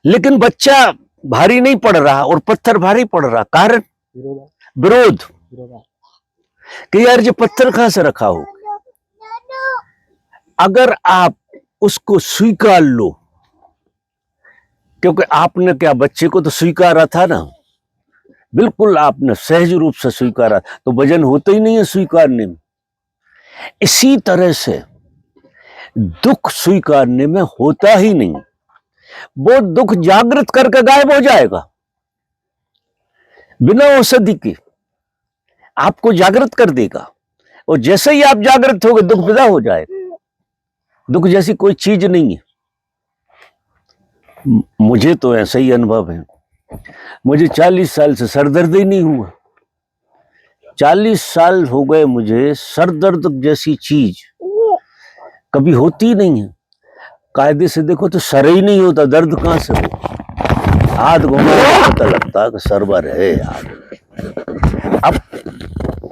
Speaker 2: लेकिन बच्चा भारी नहीं पड़ रहा और पत्थर भारी पड़ रहा, कारण विरोध, कि यार ये पत्थर कहां से रखा हो। अगर आप उसको स्वीकार लो, क्योंकि आपने क्या बच्चे को तो स्वीकारा था ना, बिल्कुल आपने सहज रूप से स्वीकारा, तो वजन होता ही नहीं है स्वीकारने में। इसी तरह से दुख स्वीकारने में होता ही नहीं, वो दुख जागृत करके गायब हो जाएगा बिना औषधि के, आपको जागृत कर देगा। और जैसे ही आप जागृत होगे दुख विदा हो जाएगा। दुख जैसी कोई चीज नहीं है। मुझे तो ऐसा ही अनुभव है। मुझे 40 साल से सर दर्द ही नहीं हुआ। 40 साल हो गए मुझे, सर दर्द जैसी चीज कभी होती नहीं है। कायदे से देखो तो सर ही नहीं होता, दर्द कहां से हो? हाथ घुमा पता लगता कि सरवर है यार। अब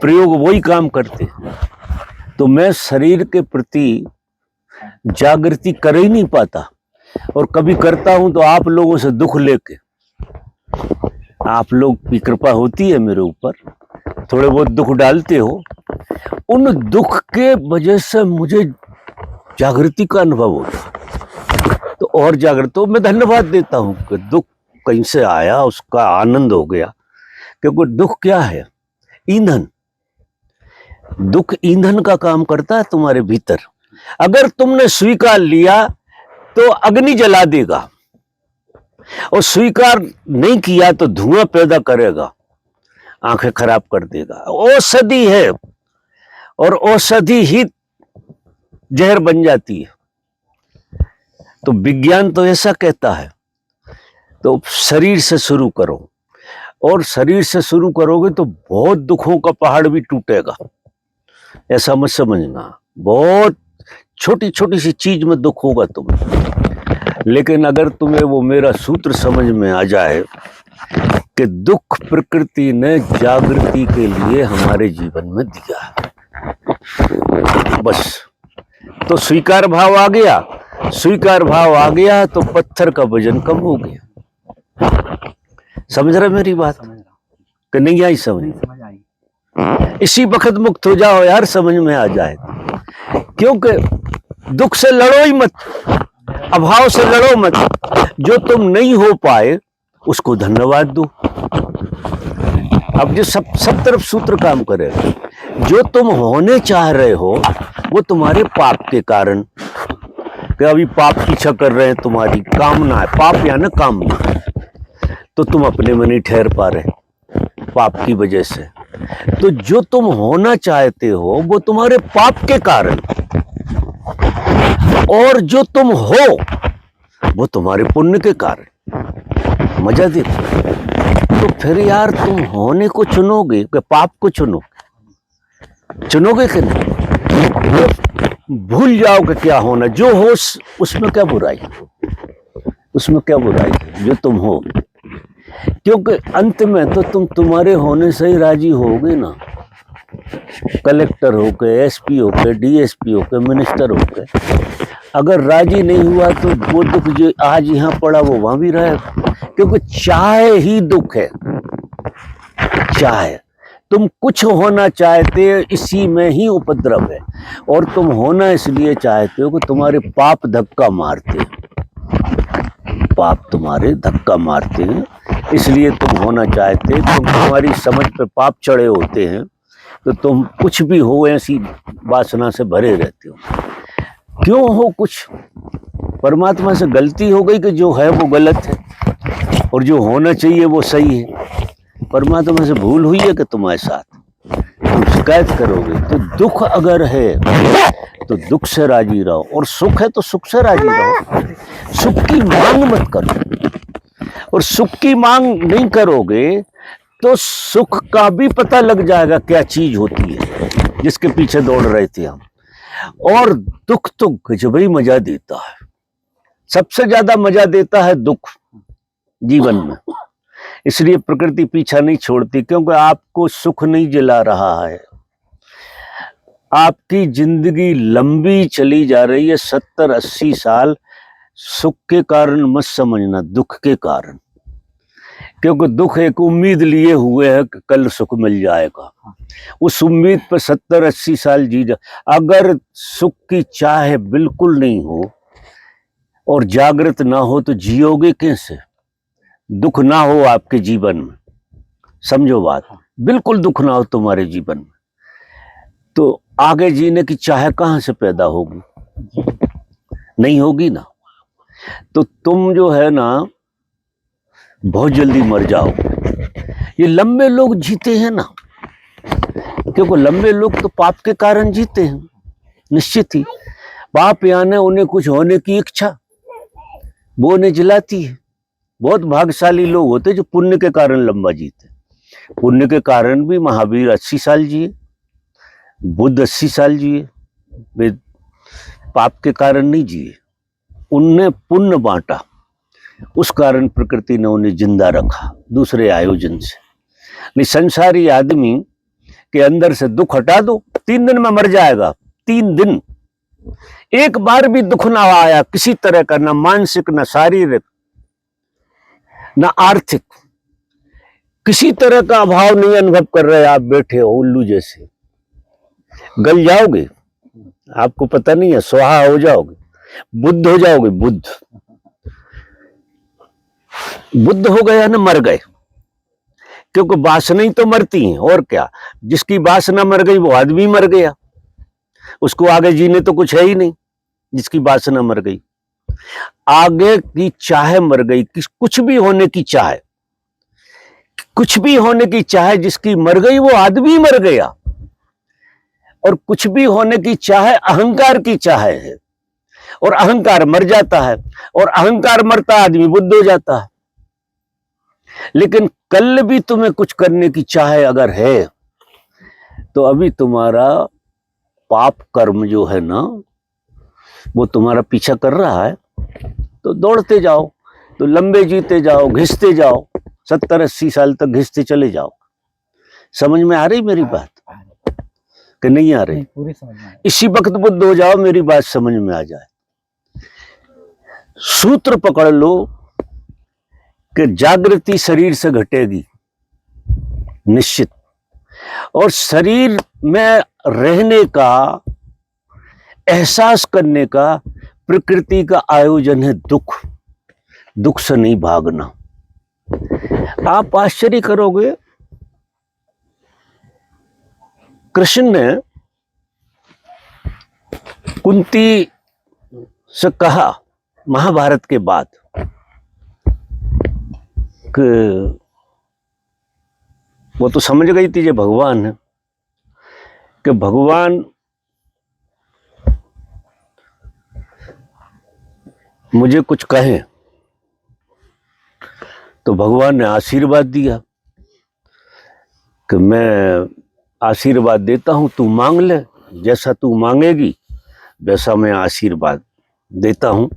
Speaker 2: प्रयोग वही काम करते, तो मैं शरीर के प्रति जागृति कर ही नहीं पाता, और कभी करता हूं तो आप लोगों से दुख लेके। आप लोग की कृपा होती है मेरे ऊपर, थोड़े बहुत दुख डालते हो, उन दुख के वजह से मुझे जागृति का अनुभव होता, तो और जागृत हो। मैं धन्यवाद देता हूं कि दुख कहीं से आया, उसका आनंद हो गया। क्योंकि दुख क्या है? ईंधन। दुख ईंधन का काम करता है तुम्हारे भीतर। अगर तुमने स्वीकार लिया तो अग्नि जला देगा, और स्वीकार नहीं किया तो धुआं पैदा करेगा, आंखें खराब कर देगा। औषधि है, और औषधि ही जहर बन जाती है। तो विज्ञान तो ऐसा कहता है। तो शरीर से शुरू करो, और शरीर से शुरू करोगे तो बहुत दुखों का पहाड़ भी टूटेगा। ऐसा मत समझना, बहुत छोटी छोटी सी चीज में दुख होगा तुम्हें। लेकिन अगर तुम्हें वो मेरा सूत्र समझ में आ जाए कि दुख प्रकृति ने जागृति के लिए हमारे जीवन में दिया है, बस, तो स्वीकार भाव आ गया। स्वीकार भाव आ गया तो पत्थर का वजन कम हो गया। समझ रहे मेरी बात कि नहीं आई? समझ आई। इसी वक्त मुक्त हो जाओ यार, समझ में आ जाए। क्योंकि दुख से लड़ो ही मत, अभाव से लड़ो मत। जो तुम नहीं हो पाए उसको धन्यवाद दो। अब जो सब तरफ सूत्र काम करेगा। जो तुम होने चाह रहे हो वो तुम्हारे पाप के कारण, कि अभी पाप पीछा कर रहे हैं, तुम्हारी कामना है, पाप या ना कामना, तो तुम अपने में नहीं ठहर पा रहे पाप की वजह से। तो जो तुम होना चाहते हो वो तुम्हारे पाप के कारण, और जो तुम हो वो तुम्हारे पुण्य के कारण। मजा देखो। तो फिर यार तुम होने को चुनोगे कि पाप को चुनोगे कि नहीं? भूल जाओ कि क्या होना, जो हो उसमें क्या बुराई, उसमें क्या बुराई जो तुम हो, क्योंकि अंत में तो तुम तुम्हारे होने से ही राजी होगे ना। कलेक्टर होके, एसपी होके, डीएसपी होके, मिनिस्टर होके, अगर राजी नहीं हुआ तो वो दुख जो आज यहाँ पड़ा वो वहां भी रहेगा, क्योंकि चाहे ही दुख है। चाहे तुम कुछ होना चाहते हो, इसी में ही उपद्रव है, और तुम होना इसलिए चाहते हो कि तुम्हारे पाप धक्का मारते हैं, पाप तुम्हारे धक्का मारते हैं, इसलिए तुम होना चाहते हो। तुम्हारी समझ पे पाप चढ़े होते हैं तो तुम कुछ भी हो ऐसी वासना से भरे रहते हो। क्यों हो? कुछ परमात्मा से गलती हो गई कि जो है वो गलत है और जो होना चाहिए वो सही है। परमात्मा से भूल हुई है कि तुम्हारे साथ, तुम शिकायत करोगे। तो दुख अगर है तो दुख से राजी रहो, और सुख है तो सुख से राजी रहो। सुख की मांग मत करो, और सुख की मांग नहीं करोगे तो सुख का भी पता लग जाएगा क्या चीज होती है जिसके पीछे दौड़ रहे थे हम। और दुख तो गजब ही मजा देता है, सबसे ज्यादा मजा देता है दुख जीवन में। इसलिए प्रकृति पीछा नहीं छोड़ती, क्योंकि आपको सुख नहीं जिला रहा है। आपकी जिंदगी लंबी चली जा रही है, 70-80 साल। सुख के कारण मत समझना, दुख के कारण, क्योंकि दुख एक उम्मीद लिए हुए है कि कल सुख मिल जाएगा। उस उम्मीद पर 70-80 साल जी जा। अगर सुख की चाह बिल्कुल नहीं हो और जागृत ना हो तो जियोगे कैसे? दुख ना हो आपके जीवन में, समझो बात, बिल्कुल दुख ना हो तुम्हारे जीवन में, तो आगे जीने की चाह कहां से पैदा होगी? नहीं होगी ना। तो तुम जो है ना बहुत जल्दी मर जाओ। ये लंबे लोग जीते हैं ना, क्योंकि लंबे लोग तो पाप के कारण जीते हैं, निश्चित ही। पाप यानी उन्हें कुछ होने की इच्छा, वो उन्हें जलाती है। बहुत भाग्यशाली लोग होते जो पुण्य के कारण लंबा जीते। पुण्य के कारण भी महावीर 80 साल जिए, बुद्ध 80 साल जिए, वे पाप के कारण नहीं जिए। उनने पुण्य बांटा, उस कारण प्रकृति ने उन्हें जिंदा रखा दूसरे आयोजन से। नहीं, संसारी आदमी के अंदर से दुख हटा दो, 3 दिन में मर जाएगा। 3 दिन, एक बार भी दुख ना आया किसी तरह का, ना मानसिक, ना शारीरिक, ना आर्थिक, किसी तरह का अभाव नहीं अनुभव कर रहे। आप बैठे हो उल्लू जैसे, गल जाओगे, आपको पता नहीं है, स्वाहा हो जाओगे, बुद्ध हो जाओगे। बुद्ध हो गया ना, मर गए, क्योंकि वासना ही तो मरती हैं, और क्या। जिसकी वासना मर गई वो आदमी मर गया, उसको आगे जीने तो कुछ है ही नहीं। जिसकी वासना मर गई, आगे की चाह मर गई, कुछ भी होने की चाह, कुछ भी होने की चाह जिसकी मर गई वो आदमी मर गया। और कुछ भी होने की चाह अहंकार की चाह है, और अहंकार मर जाता है, और अहंकार मरता आदमी बुद्ध हो जाता है। लेकिन कल भी तुम्हें कुछ करने की चाह अगर है तो अभी तुम्हारा पाप कर्म जो है ना वो तुम्हारा पीछा कर रहा है, तो दौड़ते जाओ, तो लंबे जीते जाओ, घिसते जाओ, 70-80 साल तक घिसते चले जाओ। समझ में आ रही मेरी बात कि नहीं आ रही?
Speaker 1: पूरी समझ में।
Speaker 2: इसी वक्त बुद्ध हो जाओ, मेरी बात समझ में आ जाए। सूत्र पकड़ लो कि जागृति शरीर से घटेगी निश्चित, और शरीर में रहने का, एहसास करने का प्रकृति का आयोजन है दुख। दुख से नहीं भागना। आप आश्चर्य करोगे, कृष्ण ने कुंती से कहा महाभारत के बाद कि वो तो समझ गई थी ये भगवान है, कि भगवान मुझे कुछ कहे, तो भगवान ने आशीर्वाद दिया कि मैं आशीर्वाद देता हूं, तू मांग ले, जैसा तू मांगेगी वैसा मैं आशीर्वाद देता हूं।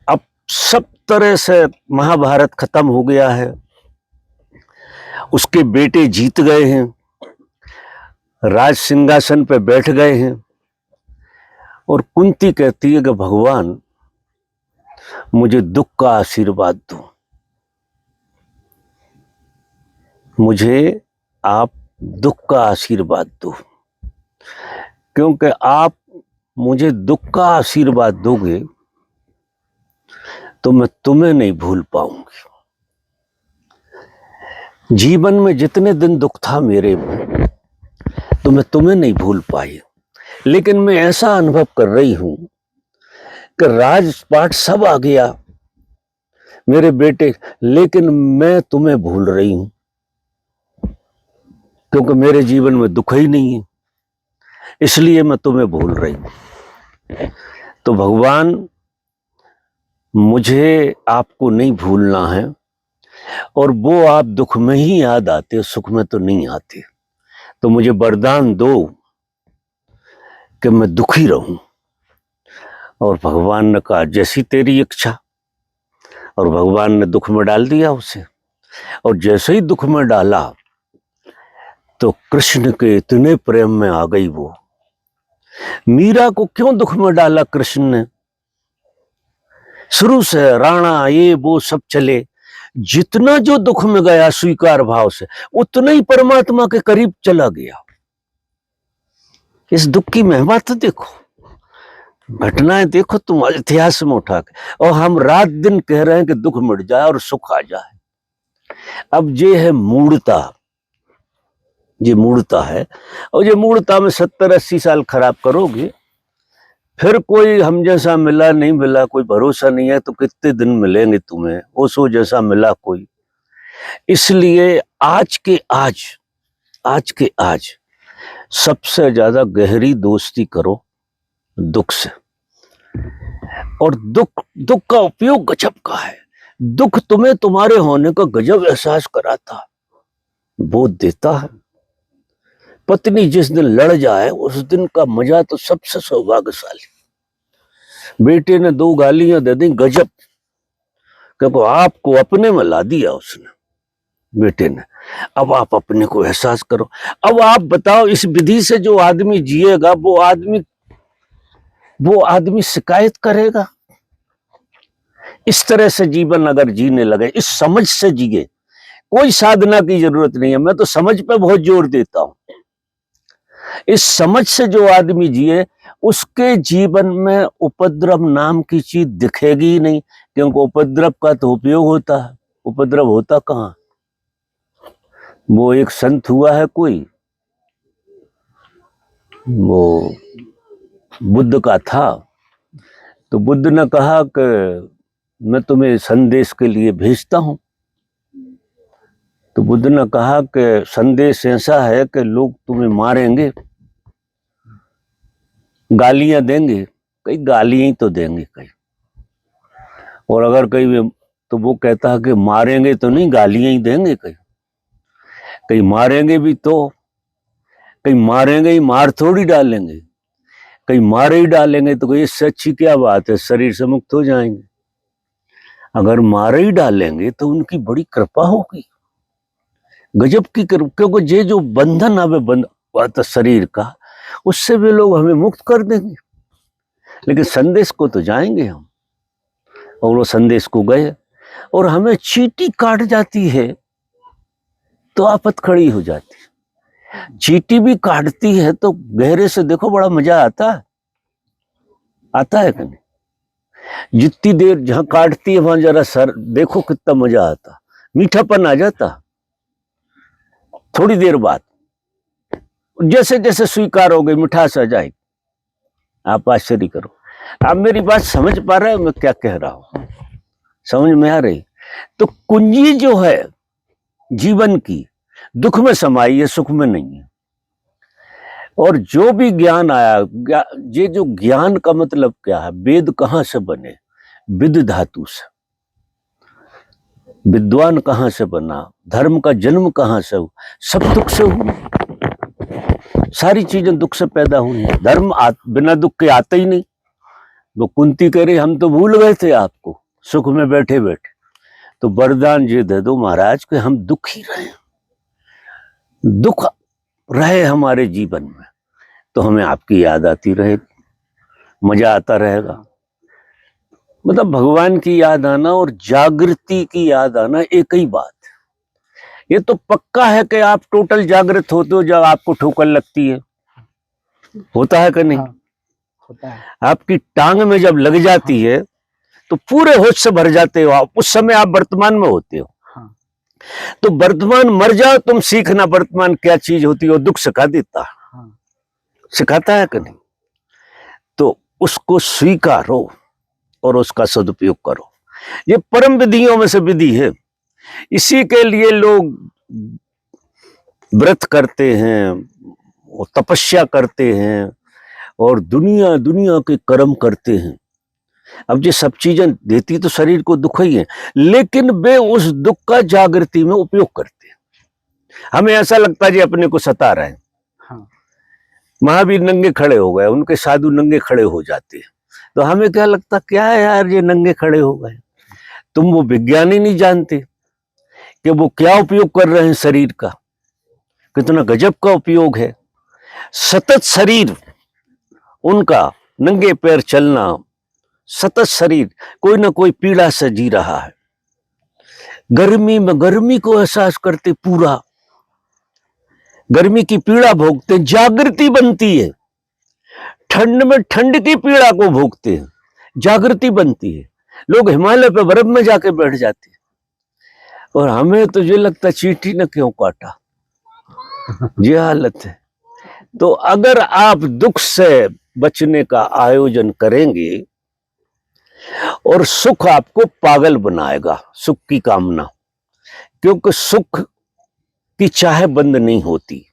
Speaker 2: अब सब तरह से महाभारत खत्म हो गया है, उसके बेटे जीत गए हैं, राज सिंहासन पे बैठ गए हैं, और कुंती कहती है कि भगवान मुझे दुख का आशीर्वाद दो, मुझे आप दुख का आशीर्वाद दो, क्योंकि आप मुझे दुख का आशीर्वाद दोगे तो मैं तुम्हें नहीं भूल पाऊंगी। जीवन में जितने दिन दुख था मेरे में, तो मैं तुम्हें नहीं भूल पाई, लेकिन मैं ऐसा अनुभव कर रही हूं कि राजपाट सब आ गया मेरे बेटे, लेकिन मैं तुम्हें भूल रही हूं, क्योंकि मेरे जीवन में दुख ही नहीं है, इसलिए मैं तुम्हें भूल रही हूं। तो भगवान मुझे आपको नहीं भूलना है, और वो आप दुख में ही याद आते, सुख में तो नहीं आते, तो मुझे वरदान दो कि मैं दुखी रहूं। और भगवान ने कहा जैसी तेरी इच्छा, और भगवान ने दुख में डाल दिया उसे। और जैसे ही दुख में डाला तो कृष्ण के इतने प्रेम में आ गई वो। मीरा को क्यों दुख में डाला कृष्ण ने? शुरू से राणा ये वो सब चले, जितना जो दुख में गया स्वीकार भाव से, उतना ही परमात्मा के करीब चला गया। इस दुख की महिमा तो देखो, घटनाएं देखो तुम इतिहास में उठा के, और हम रात दिन कह रहे हैं कि दुख मिट जाए और सुख आ जाए। अब ये है मूढ़ता, ये मूढ़ता है, और ये मूढ़ता में 70-80 साल खराब करोगे, फिर कोई हम जैसा मिला नहीं मिला कोई भरोसा नहीं है, तो कितने दिन मिलेंगे तुम्हें ओसो जैसा मिला कोई। इसलिए आज के आज सबसे ज्यादा गहरी दोस्ती करो दुख से। और दुख का उपयोग गजब का है। दुख तुम्हें तुम्हारे होने का गजब एहसास कराता, बोध देता है। पत्नी जिस दिन लड़ जाए उस दिन का मजा तो सबसे सौभाग्यशाली। बेटे ने 2 गालियां दे दी गजब, क्योंकि आपको अपने में ला दिया उसने, बेटे ने। अब आप अपने को एहसास करो। अब आप बताओ, इस विधि से जो आदमी जिएगा वो आदमी शिकायत करेगा? इस तरह से जीवन अगर जीने लगे, इस समझ से जिए, कोई साधना की जरूरत नहीं है। मैं तो समझ पे बहुत जोर देता हूं। इस समझ से जो आदमी जिए, उसके जीवन में उपद्रव नाम की चीज दिखेगी ही नहीं, क्योंकि उपद्रव का तो उपयोग होता है, उपद्रव होता कहां। वो एक संत हुआ है कोई, वो बुद्ध का था, तो बुद्ध ने कहा कि मैं तुम्हें संदेश के लिए भेजता हूं। तो बुद्ध ने कहा कि संदेश ऐसा है कि लोग तुम्हें मारेंगे, गालियां देंगे, कई गालियां ही तो देंगे कई, और अगर कई तो वो कहता है कि मारेंगे तो नहीं, गालियां ही देंगे कई मारेंगे भी तो, कई मारेंगे ही मार थोड़ी डालेंगे, कई मारे ही डालेंगे तो कोई इससे अच्छी क्या बात है, शरीर से मुक्त हो जाएंगे। अगर मारे ही डालेंगे तो उनकी बड़ी कृपा होगी, गजब की कृपा, क्योंकि ये जो बंधन हमें बंधा शरीर का, उससे भी लोग हमें मुक्त कर देंगे। लेकिन संदेश को तो जाएंगे हम, और वो संदेश को गए, और हमें चींटी काट जाती है तो आफत खड़ी हो जाती है। चींटी भी काटती है तो गहरे से देखो बड़ा मजा आता है कि नहीं? जितनी देर जहां काटती है वहां जरा सर देखो कितना मजा आता, मीठापन आ जाता थोड़ी देर बाद। जैसे जैसे स्वीकार हो गई मिठास आ जाएगी, आप आश्चर्य करो। आप मेरी बात समझ पा रहे हो मैं क्या कह रहा हूं? समझ में आ रही? तो कुंजी जो है जीवन की दुख में समाई है, सुख में नहीं है। और जो भी ज्ञान आया, ये जो ज्ञान का मतलब क्या है? वेद कहां से बने? विद धातु से। विद्वान कहां से बना? धर्म का जन्म कहां से हुआ? सब दुख से हुआ। सारी चीजें दुख से पैदा हुई हैं। धर्म बिना दुख के आता ही नहीं। वो कुंती कह रही हम तो भूल गए थे आपको सुख में बैठे बैठे, तो वरदान ये दे दो महाराज कि हम दुखी रहे, दुख रहे हमारे जीवन में, तो हमें आपकी याद आती रहेगी, मजा आता रहेगा। मतलब भगवान की याद आना और जागृति की याद आना एक ही बात है। ये तो पक्का है कि आप टोटल जागृत होते हो जब आपको ठोकर लगती है। होता है कि नहीं?
Speaker 3: हाँ, होता है।
Speaker 2: आपकी टांग में जब लग जाती है तो पूरे होश से भर जाते हो आप, उस समय आप वर्तमान में होते हो।
Speaker 3: हाँ।
Speaker 2: तो वर्तमान मर जाओ तुम, सीखना वर्तमान क्या चीज होती है, दुख सिखा देता।
Speaker 3: हाँ।
Speaker 2: सिखाता है कि नहीं? तो उसको स्वीकारो और उसका सदुपयोग करो। ये परम विधियों में से विधि है। इसी के लिए लोग व्रत करते हैं और तपस्या करते हैं और दुनिया दुनिया के कर्म करते हैं। अब ये सब चीजें देती तो शरीर को दुख ही है, लेकिन वे उस दुख का जागृति में उपयोग करते हैं। हमें ऐसा लगता है जी अपने को सता रहे हैं।
Speaker 3: हाँ।
Speaker 2: महावीर नंगे खड़े हो गए, उनके साधु नंगे खड़े हो जाते हैं, तो हमें क्या लगता क्या है यार ये नंगे खड़े हो गए। तुम वो विज्ञान ही नहीं जानते कि वो क्या उपयोग कर रहे हैं शरीर का, कितना गजब का उपयोग है। सतत शरीर उनका, नंगे पैर चलना, सतत शरीर कोई ना कोई पीड़ा से जी रहा है। गर्मी में गर्मी को एहसास करते, पूरा गर्मी की पीड़ा भोगते, जागृति बनती है। ठंड में ठंड की पीड़ा को भोगते हैं, जागृति बनती है। लोग हिमालय पे बर्फ में जाके बैठ जाते हैं और हमें तो ये लगता चींटी ने क्यों काटा। ये हालत है। तो अगर आप दुख से बचने का आयोजन करेंगे और सुख आपको पागल बनाएगा, सुख की कामना, क्योंकि सुख की चाह बंद नहीं होती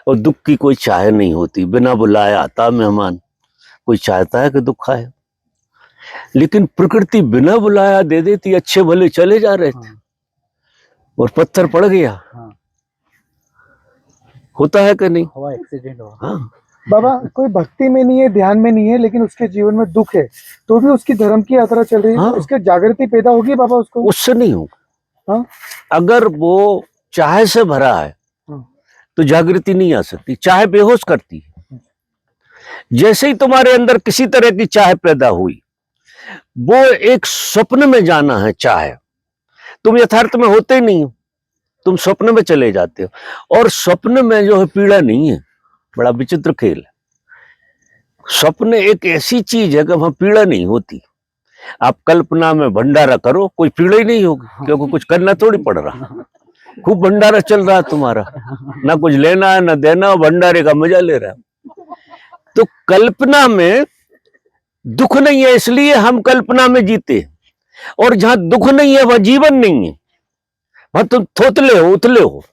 Speaker 2: और दुख की कोई चाह नहीं होती। बिना बुलाए आता मेहमान, कोई चाहता है कि दुख आए, लेकिन प्रकृति बिना बुलाया दे देती। अच्छे भले चले जा रहे थे और पत्थर पड़ गया।
Speaker 3: हाँ।
Speaker 2: होता है कि नहीं?
Speaker 3: हुआ, एक्सीडेंट हुआ।
Speaker 2: हाँ।
Speaker 1: बाबा कोई भक्ति में नहीं है, ध्यान में नहीं है, लेकिन उसके जीवन में दुख है, तो भी उसकी धर्म की यात्रा चल रही है।
Speaker 2: हाँ।
Speaker 1: उसके जागृति पैदा होगी बाबा उसको।
Speaker 2: उससे नहीं होगा।
Speaker 1: हाँ?
Speaker 2: अगर वो चाह से भरा है तो जागृति नहीं आ सकती। चाह बेहोश करती है। जैसे ही तुम्हारे अंदर किसी तरह की चाह पैदा हुई, वो एक स्वप्न में जाना है चाह, तुम यथार्थ में होते ही नहीं हो, तुम स्वप्न में चले जाते हो। और स्वप्न में जो है पीड़ा नहीं है। बड़ा विचित्र खेल है। स्वप्न एक ऐसी चीज है कि वहां पीड़ा नहीं होती। आप कल्पना में भंडारा करो, कोई पीड़ा ही नहीं होगी, क्योंकि कुछ करना थोड़ी पड़ रहा। खूब भंडारा चल रहा है तुम्हारा, ना कुछ लेना है ना देना, भंडारे का मजा ले रहा है। तो कल्पना में दुख नहीं है, इसलिए हम कल्पना में जीते। और जहां दुख नहीं है वह जीवन नहीं है, वह तुम थोतले हो, उतले हो।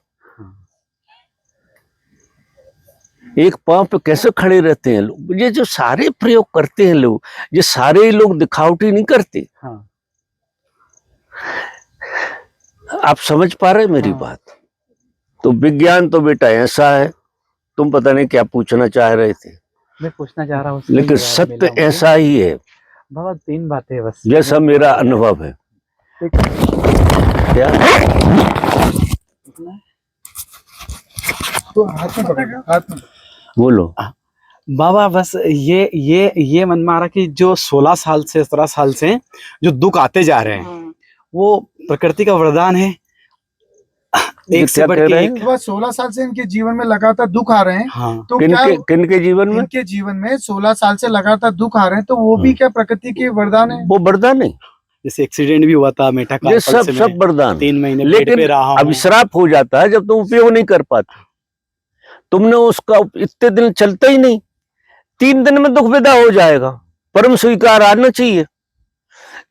Speaker 2: एक पांव पे कैसे खड़े रहते हैं लोग। ये जो सारे प्रयोग करते हैं लोग, ये सारे लोग दिखावटी नहीं करते।
Speaker 3: हाँ।
Speaker 2: आप समझ पा रहे मेरी बात? तो विज्ञान तो बेटा ऐसा है, तुम पता नहीं क्या पूछना चाह रहे थे।
Speaker 3: मैं पूछना चाह रहा हूँ,
Speaker 2: लेकिन सत्य ऐसा ही है।
Speaker 3: बाबा 3 बातें बस,
Speaker 2: जैसा मेरा अनुभव है। क्या?
Speaker 1: तो हाथ में पकड़, हाथ में
Speaker 2: बोलो।
Speaker 3: बाबा बस ये मन में आ रहा कि जो 16 साल से 17 साल से जो दुख आते जा रहे हैं, वो प्रकृति का वरदान है। एक से बढ़ के एक।
Speaker 1: 16 साल से इनके जीवन में लगातार दुख आ रहे हैं।
Speaker 3: हाँ।
Speaker 1: तो क्या
Speaker 2: किनके जीवन में?
Speaker 1: इनके जीवन में 16 साल से लगातार दुख आ रहे हैं, तो वो भी क्या प्रकृति के वरदान है?
Speaker 2: वो वरदान नहीं।
Speaker 3: जैसे एक्सीडेंट भी हुआ था, मेटा
Speaker 2: ये सब वरदान।
Speaker 3: 3 महीने
Speaker 2: लेकिन
Speaker 3: पे रहा हूं।
Speaker 2: अभिश्राप हो जाता है जब तुम उपयोग नहीं कर पाते। तुमने उसका इतने दिन चलता ही नहीं, 3 दिन में दुख विदा हो जाएगा। परम स्वीकार आना चाहिए,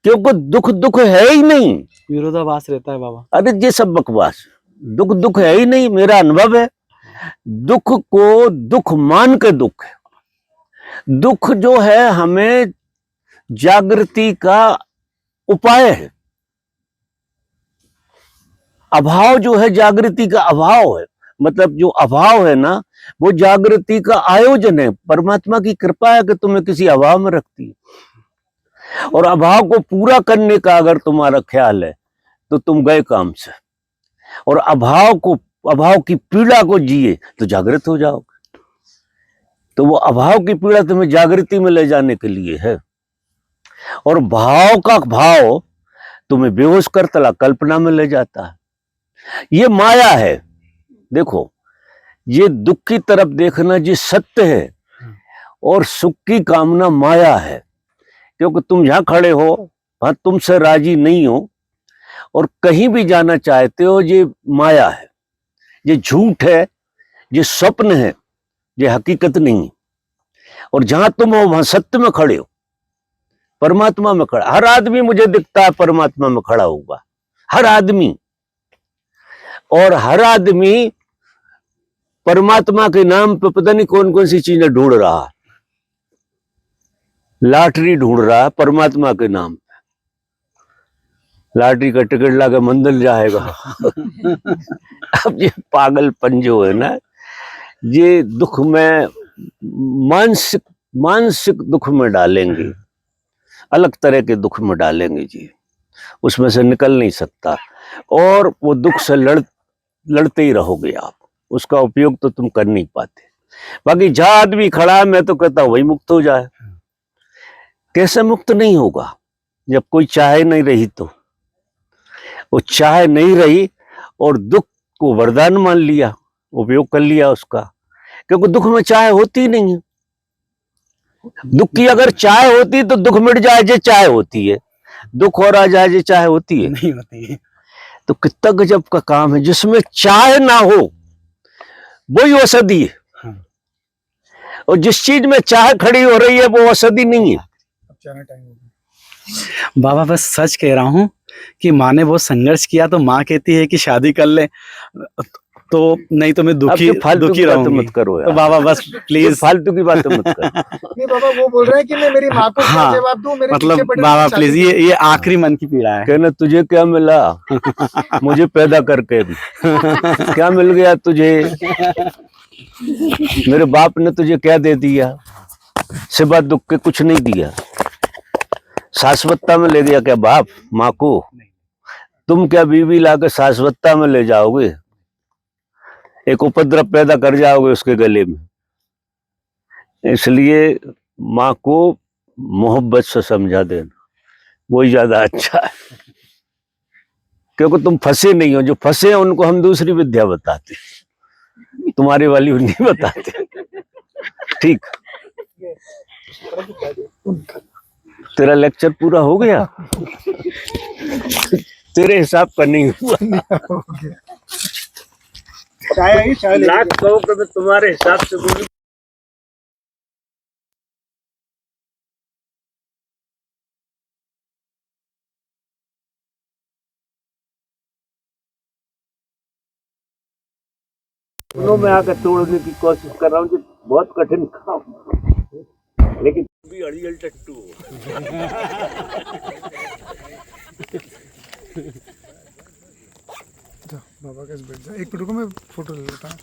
Speaker 2: क्योंकि दुख दुख है ही नहीं।
Speaker 3: विरोधाभास रहता है बाबा।
Speaker 2: अरे ये सब बकवास, दुख दुख है ही नहीं। मेरा अनुभव है, दुख को दुख मान के दुख है। दुख जो है हमें जागृति का उपाय है। अभाव जो है जागृति का अभाव है, मतलब जो अभाव है ना वो जागृति का आयोजन है। परमात्मा की कृपा है कि तुम्हें किसी अभाव में रखती है, और अभाव को पूरा करने का अगर तुम्हारा ख्याल है तो तुम गए काम से, और अभाव की पीड़ा को जिए तो जागृत हो जाओगे। तो वो अभाव की पीड़ा तुम्हें जागृति में ले जाने के लिए है, और भाव का भाव तुम्हें बेहोश कर तला कल्पना में ले जाता है। ये माया है। देखो, ये दुख की तरफ देखना जी सत्य है, और सुख की कामना माया है। क्योंकि तुम यहां खड़े हो, वहां तुमसे राजी नहीं हो, और कहीं भी जाना चाहते हो, ये माया है, ये झूठ है, ये स्वप्न है, ये हकीकत नहीं है। और जहां तुम हो वहां सत्य में खड़े हो, परमात्मा में खड़ा। हर आदमी मुझे दिखता है परमात्मा में खड़ा होगा, हर आदमी। और हर आदमी परमात्मा के नाम पे पता नहीं कौन कौन सी चीजें ढूंढ रहा है। लॉटरी ढूंढ रहा है परमात्मा के नाम पे, लॉटरी का टिकट लाकर मंदिर जाएगा। अब ये पागलपन जो है ना, ये दुख में मानसिक दुख में डालेंगे, अलग तरह के दुख में डालेंगे जी, उसमें से निकल नहीं सकता। और वो दुख से लड़ते ही रहोगे आप, उसका उपयोग तो तुम कर नहीं पाते। बाकी जहां आदमी खड़ा है, मैं तो कहता हूं वही मुक्त हो जाए। कैसे मुक्त नहीं होगा जब कोई चाहे नहीं रही? तो वो चाहे नहीं रही और दुख को वरदान मान लिया, उपयोग कर लिया उसका, क्योंकि दुख में चाहे होती नहीं है। दुख की अगर चाहे होती तो दुख मिट जाए जे चाहे होती है, दुख और आ जाए जे चाहे होती है,
Speaker 3: नहीं होती है।
Speaker 2: तो कितना गजब का काम है। जिसमें चाहे ना हो वही औषधि है, और जिस चीज में चाह खड़ी हो रही है वो औषधि नहीं है।
Speaker 3: बाबा बस सच कह रहा हूँ कि माँ ने बहुत संघर्ष किया, तो माँ कहती है कि शादी कर ले, तो नहीं तो मैं दुखी रहूंगी।
Speaker 2: मत करो यार।
Speaker 3: तो बाबा बस प्लीज
Speaker 2: फालतू की बात मत करो।
Speaker 1: नहीं बाबा, वो बोल रहे हैं कि मैं मेरी माँ को क्या जवाब दूं, मेरे
Speaker 3: मतलब
Speaker 1: पीछे पड़े
Speaker 3: बाबा
Speaker 1: शादी
Speaker 3: प्लीज, ये आखिरी मन की पीड़ा है।
Speaker 2: कहना तुझे क्या मिला, मुझे पैदा करके भी क्या मिल गया तुझे? मेरे बाप ने तुझे क्या दे दिया? सिवा दुख के कुछ नहीं दिया। शाश्वतता में ले गया क्या बाप माँ को? तुम क्या बीवी लाकर शाश्वतता में ले जाओगे? एक उपद्रव पैदा कर जाओगे उसके गले में। इसलिए माँ को मोहब्बत से समझा देना, वही ज्यादा अच्छा है। क्योंकि तुम फंसे नहीं हो, जो फंसे हैं उनको हम दूसरी विद्या बताते, तुम्हारी वाली नहीं बताते। ठीक, तेरा लेक्चर पूरा हो गया, तेरे हिसाब का नहीं हुआ। लाख कहो कि मैं तुम्हारे हिसाब से बोलूं। में आकर तोड़ने की कोशिश कर रहा हूँ, जो बहुत कठिन काम, लेकिन भी अड़ियल टट्टू हो।
Speaker 1: बाबा का बैठ जा, एक मिनट को मैं फोटो ले लेता हूँ।